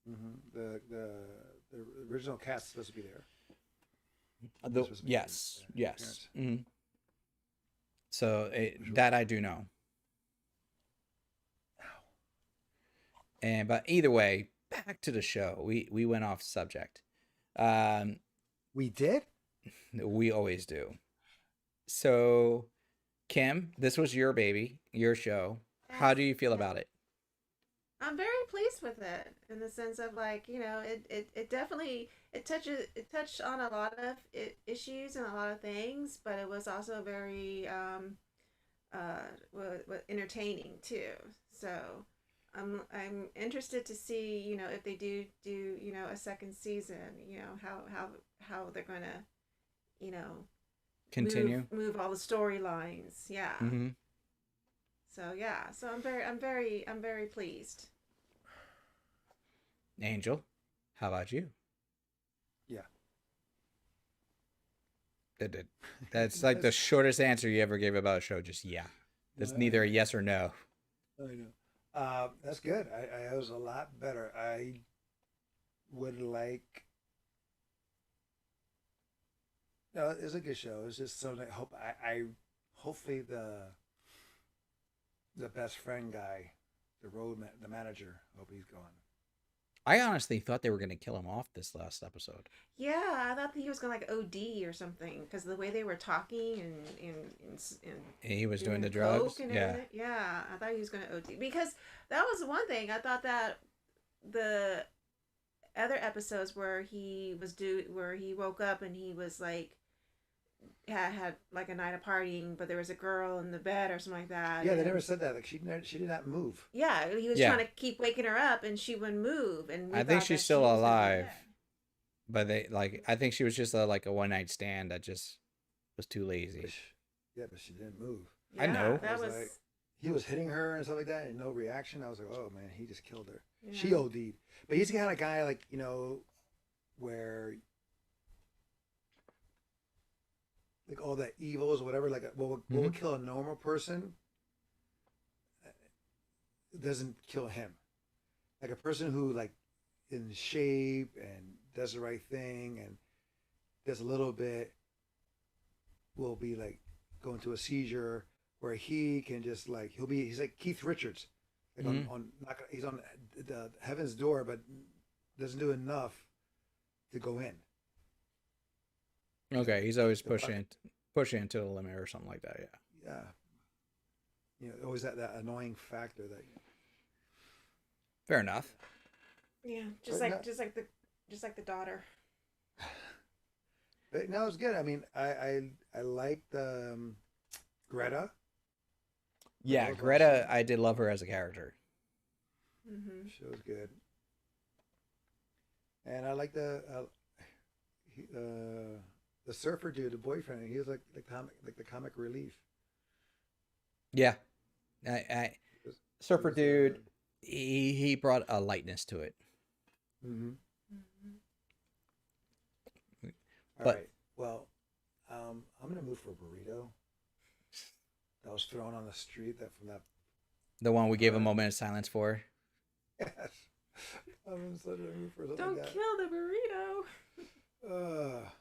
to be. storyline. The original cast is supposed to be there. The, supposed to be yes, yes. appearance. So Sure. that I do know. But either way, back to the show. We went off subject. Um, We did. we always do. So, Kim, this was your baby, your show. How Yes. do you feel Yes. about it? I'm very pleased with it in the sense of like it definitely it touched on a lot of issues and a lot of things, but it was also very entertaining too. So I'm interested to see if they do a second season, how they're gonna you know Continue. move all the storylines. Yeah. Mm-hmm. So yeah, so I'm very pleased. Angel, how about you? Yeah. That's like the shortest answer you ever gave about a show. Just yeah. That's neither a yes or no. I know. That's good. I was a lot better. I would like. No, it's a good show. It's just something. I hopefully the best friend guy, the manager. Hope he's gone. I honestly thought they were going to kill him off this last episode. Yeah, I thought that he was gonna like OD or something because the way they were talking and He was doing doing the the drugs. coke and Yeah. everything. Yeah, I thought he was gonna OD because that was one thing. I thought that the other episodes where he woke up and he was like had like a night of partying, but there was a girl in the bed or something like that. Yeah, they and never said that. Like she did not move. yeah, he was Yeah. trying to keep waking her up, and she wouldn't move, and we I think thought she's that still she was gonna be alive, dead. but I think she was just like a one night stand that just was too lazy. Yeah, but she didn't move. I Yeah, know. that I was was like, he was hitting her and stuff like that, and no reaction. I was like, oh man, he just killed her. yeah. She OD'd. But he's the kind of guy like where like all the evils or whatever, like what would kill a normal person doesn't kill him. Like a person who like in shape and does the right thing and does a little bit will be like go into a seizure where he can just like he's like Keith Richards, like on he's on the heaven's door, but doesn't do enough to go in. Okay, he's always pushing it to the limit or something like that. Yeah. Yeah, always that annoying factor that. Fair enough. Yeah, But just like the daughter. But no, it's good. I mean, I liked Greta. Yeah, was Greta, awesome. I did love her as a character. Mm-hmm. She was good, and I like the surfer dude, the boyfriend. He was like the comic relief. Yeah. I Surfer was, dude, he brought a lightness to it. Mm-hmm. Mhm. All But right. Well, I'm gonna move for a burrito that was thrown on the street. That from that. the one we gave a Burn. moment of silence for. Yes. I'm in such a mood for something Don't like kill the burrito. that.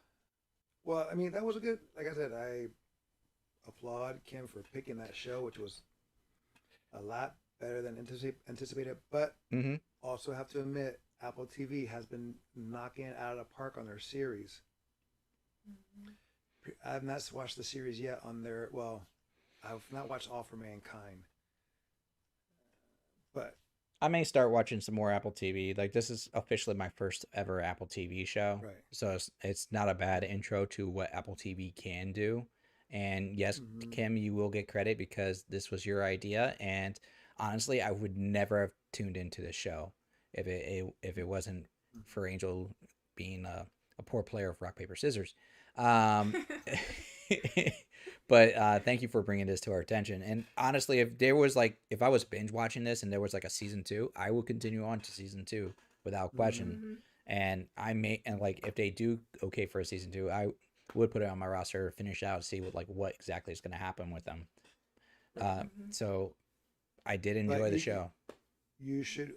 Well, I mean, that was a good. Like I said, I applaud Kim for picking that show, which was a lot better than anticipated. But Mm-hmm. also have to admit, Apple TV has been knocking it out of the park on their series. Mhm. I've not watched the series yet on their. Well, I've not watched All for Mankind, but I may start watching some more Apple TV. Like this is officially my first ever Apple TV show, right. so it's not a bad intro to what Apple TV can do. And yes, Mm-hmm. Kim, you will get credit because this was your idea. And honestly, I would never have tuned into this show if it wasn't for Angel being a poor player of rock paper scissors. Um, but thank you for bringing this to our attention. And honestly, if there was like if I was binge watching this and there was like a season 2, I would continue on to season 2 without Mm-hmm. question. Mhm. And I may and like if they do okay for a season 2, I would put it on my roster, finish out, see what exactly is going to happen with them. Mhm. So I did But enjoy the show. you should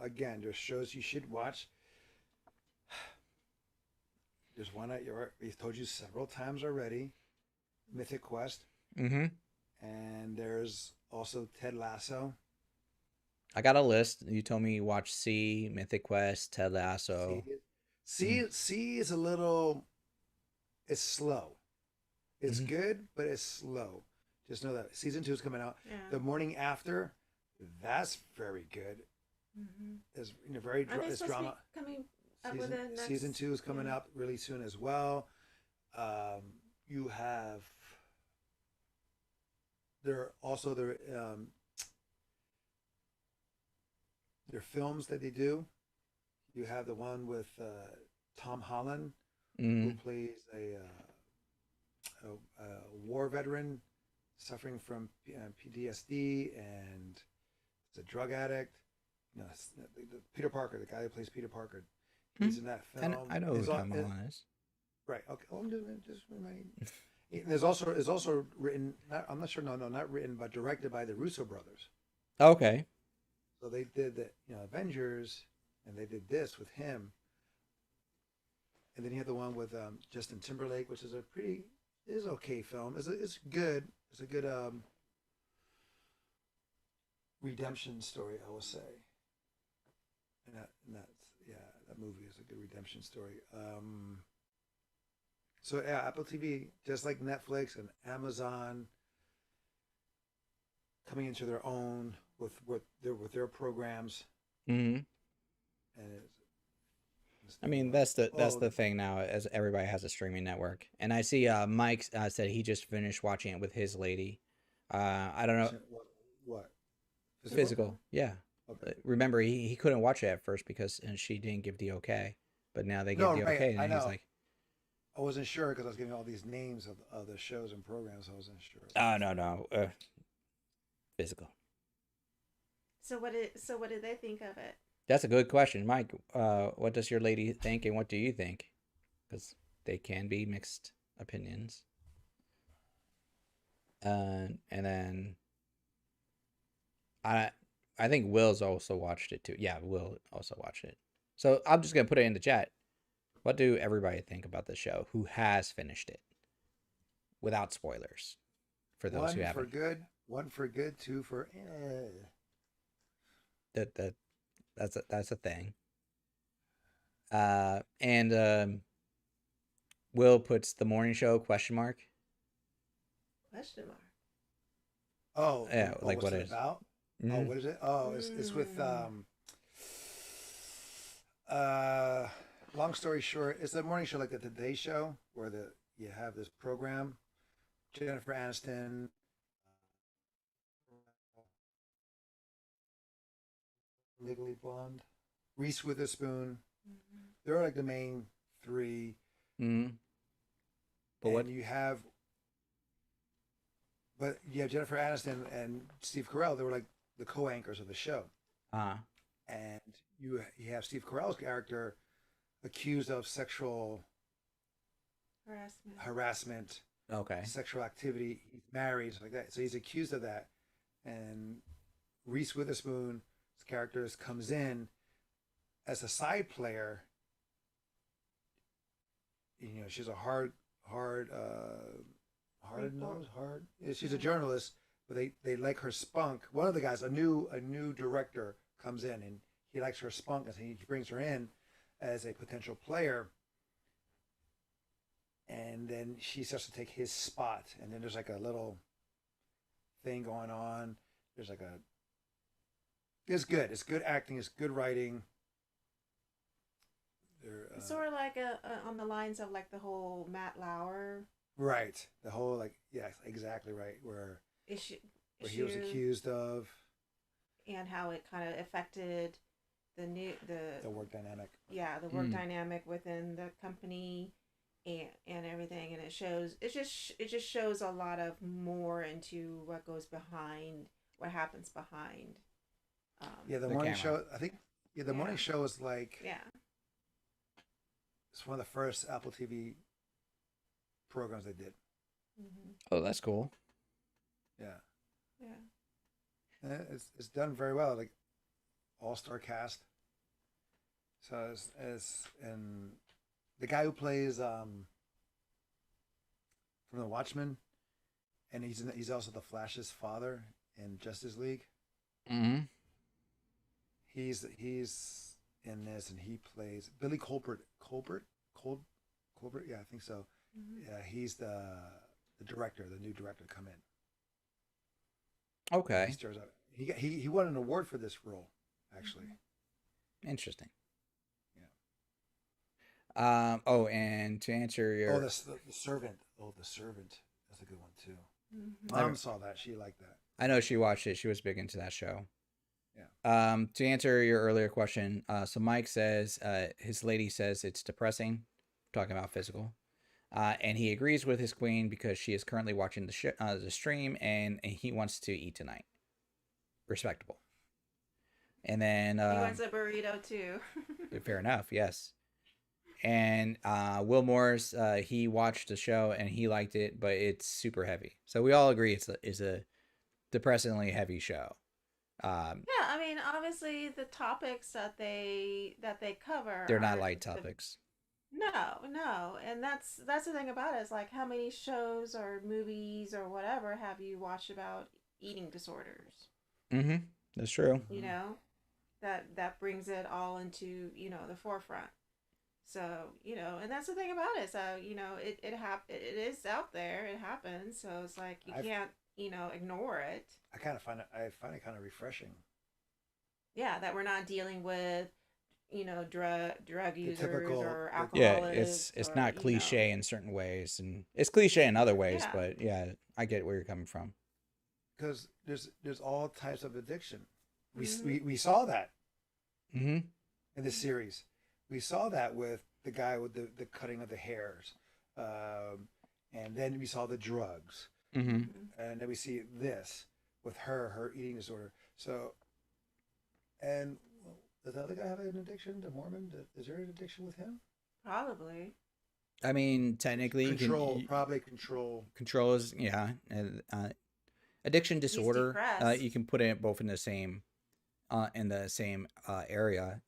again. There's shows you should watch. There's one that we've told you several times already, Mythic Quest, Mm-hmm. and there's also Ted Lasso. I got a list. You told me watch C, Mythic Quest, Ted See, Lasso. Mm-hmm. see is a little. It's slow. It's Mm-hmm. good, but it's slow. Just know that season 2 is coming out Yeah. the morning after. That's very good. Mhm. It's very Are they it's supposed drama. to be coming up with a next Season 2 is coming yeah. up really soon as well. You have there also their films that they do. You have the one with Tom Holland who Mm-hmm. plays a war veteran suffering from PTSD and is a drug addict. You know, Peter Parker, the guy who plays Peter Parker, he's in that And film. I know who Tom Holland is. Right. Okay. Well, I'm just reminding. There's also written. I'm not sure. No, not written, but directed by the Russo brothers. Okay. So they did the Avengers, and they did this with him. And then you have the one with Justin Timberlake, which is is okay film. It's good. It's a good redemption story, I will say. And that's yeah, that movie is a good redemption story. So yeah, Apple TV, just like Netflix and Amazon, coming into their own with their programs, Mm-hmm. and I mean, that's the thing now, as everybody has a streaming network. And I see Mike said he just finished watching it with his lady. I don't know. what physical? Physical, yeah. Okay. Remember, he couldn't watch it at first because and she didn't give the okay, but now they give No, the right. okay, I and he's know. like, I wasn't sure because I was giving all these names of the shows and programs. I wasn't sure. oh no, physical. So what did they think of it? That's a good question, Mike. What does your lady think, and what do you think? Because they can be mixed opinions. And then I I think Will's also watched it too. Yeah, Will also watched it. So I'm just gonna put it in the chat. What do everybody think about the show who has finished it without spoilers for those who One for haven't? good, one for good, two for That that's a thing. And Will puts the morning show question mark. Question mark. Yeah, Oh, like what's what it is? about? Oh, Mm-hmm. what is it? Oh, it's with Mm. uh long story short, it's a morning show like the Today Show where the you have this program, Jennifer Aniston, Legally Blonde, Reese Witherspoon. Mhm. They're like the main three, Mm-hmm. But what? and you have Jennifer Aniston and Steve Carell. They were like the co-anchors of the show, Uh, and you have Steve Carell's character accused of sexual harassment, okay. sexual activity. He's married, like that, so he's accused of that. And Reese Witherspoon's character comes in as a side player. You know, she's a hard nose, hard. She's a journalist, but they like her spunk. One of the guys, a new director, comes in and he likes her spunk, and he brings her in as a potential player. And then she starts to take his spot, and then there's like a little thing going on. There's like a. It's good. It's good acting. It's good writing. It's sort of like on the lines of like the whole Matt Lauer Right. The whole like yes, exactly right. issue, Where he was accused of and how it kind of affected the work dynamic. Yeah, the work dynamic within the company and everything, and it just shows a lot of more into what goes behind what happens behind. The morning show. I think the morning show is like it's one of the first Apple TV programs they did. Mm-hmm. Oh, that's cool. Yeah. Yeah. And it's done very well. Like all-star cast. So and the guy who plays from the Watchmen, and he's also the Flash's father in Justice League. Mm-hmm. He's in this, and he plays Billy Colbert. Colbert, yeah, I think so. Mm-hmm. Yeah, he's the director, the new director come in. Okay. He stirs up. He won an award for this role, actually. Mm-hmm. Interesting. Yeah. Oh, and to answer your the servant. Oh, the servant. That's a good one too. Mm-hmm. Mom saw that. She liked that. I know she watched it. She was big into that show. Yeah. To answer your earlier question, so Mike says his lady says it's depressing, talking about physical, and he agrees with his queen because she is currently watching the stream and he wants to eat tonight. Respectable. And then he wants a burrito too. Fair enough. Yes. And Will Morris, he watched the show and he liked it, but it's super heavy. So we all agree it's a depressingly heavy show. Yeah, I mean, obviously the topics that they cover, they're not light topics. No, and that's the thing about it. Is like how many shows or movies or whatever have you watched about eating disorders? Mm-hmm. That's true. You know, that brings it all into the forefront. So and that's the thing about it. So it is out there. It happens. So it's like you can't ignore it. I find it kind of refreshing. Yeah, that we're not dealing with drug users or alcoholics. Yeah, it's not cliche in certain ways, and it's cliche in other ways. Yeah. But yeah, I get where you're coming from. Because there's all types of addiction. We saw that in this series. We saw that with the guy with the cutting of the hairs, and then we saw the drugs, and then we see this with her eating disorder. So, and does the other guy have an addiction? The Mormon? Is there an addiction with him? Probably. I mean, technically, probably control. Control is addiction disorder. You can put it both in the same area.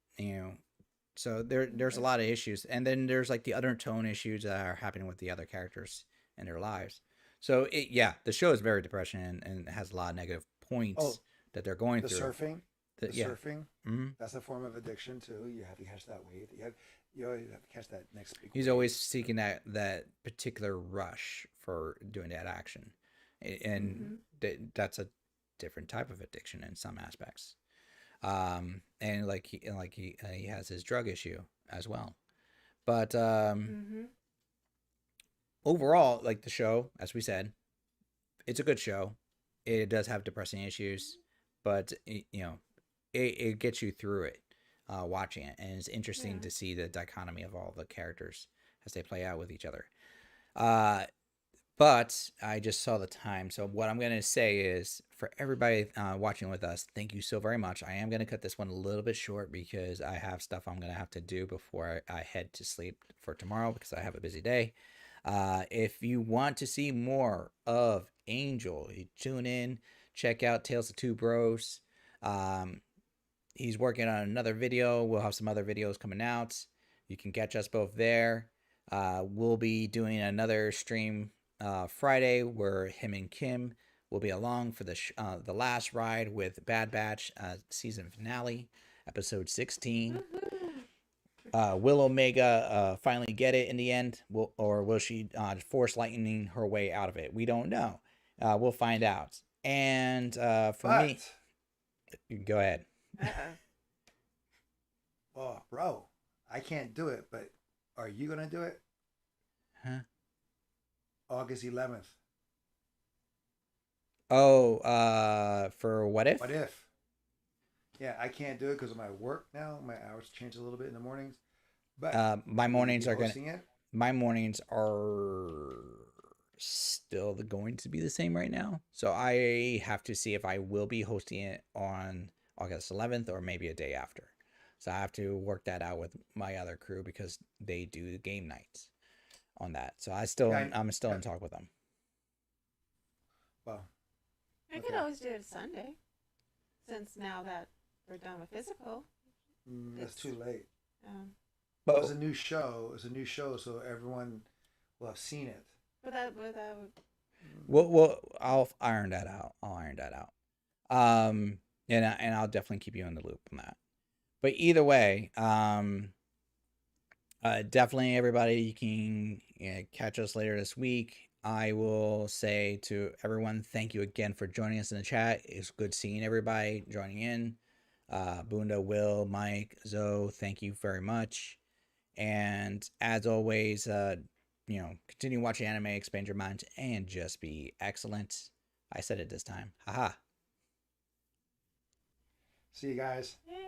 So there's a lot of issues, and then there's like the undertone issues that are happening with the other characters in their lives. So the show is very depressing and has a lot of negative points that they're going through. Surfing. Surfing. Mm-hmm. That's a form of addiction too. You have to catch that wave. You always have to catch that next big He's wave. always seeking that particular rush for doing that action, and that's a different type of addiction in some aspects. And he has his drug issue as well, but overall, like the show, as we said, it's a good show. It does have depressing issues, but it gets you through it watching it, and it's interesting to see the dichotomy of all the characters as they play out with each other. But I just saw the time. So what I'm going to say is for everybody watching with us, thank you so very much. I am going to cut this one a little bit short because I have stuff I'm going to have to do before I head to sleep for tomorrow because I have a busy day. If you want to see more of Angel, you tune in, check out Tales of Two Bros. Um, he's working on another video. We'll have some other videos coming out. You can catch us both there. We'll be doing another stream Friday where him and Kim will be along for the last ride with Bad Batch season finale, episode 16. Will Omega finally get it in the end, or will she force lightning her way out of it? We don't know. We'll find out. And for me, go ahead. Oh, bro, I can't do it, but are you gonna do it? Huh? August 11th. Oh, for what if? What if? Yeah, I can't do it because of my work now. My hours change a little bit in the mornings. But My mornings are gonna. it? My mornings are still going to be the same right now. So I have to see if I will be hosting it on August 11th or maybe a day after. So I have to work that out with my other crew because they do game nights on that. So I'm still in talk with them. Well, I could always do it Sunday, since now that we're done with physical. That's too late. But It's a new show. It's a new show, so everyone will have seen it. But that would. well, I'll iron that out. And I'll definitely keep you in the loop on that. But either way, definitely everybody, you can catch us later this week. I will say to everyone, thank you again for joining us in the chat. It's good seeing everybody joining in. Bunda, Will, Mike, Zoe, thank you very much. And as always, continue watching anime, expand your mind, and just be excellent. I said it this time. Haha. See you guys. Yeah.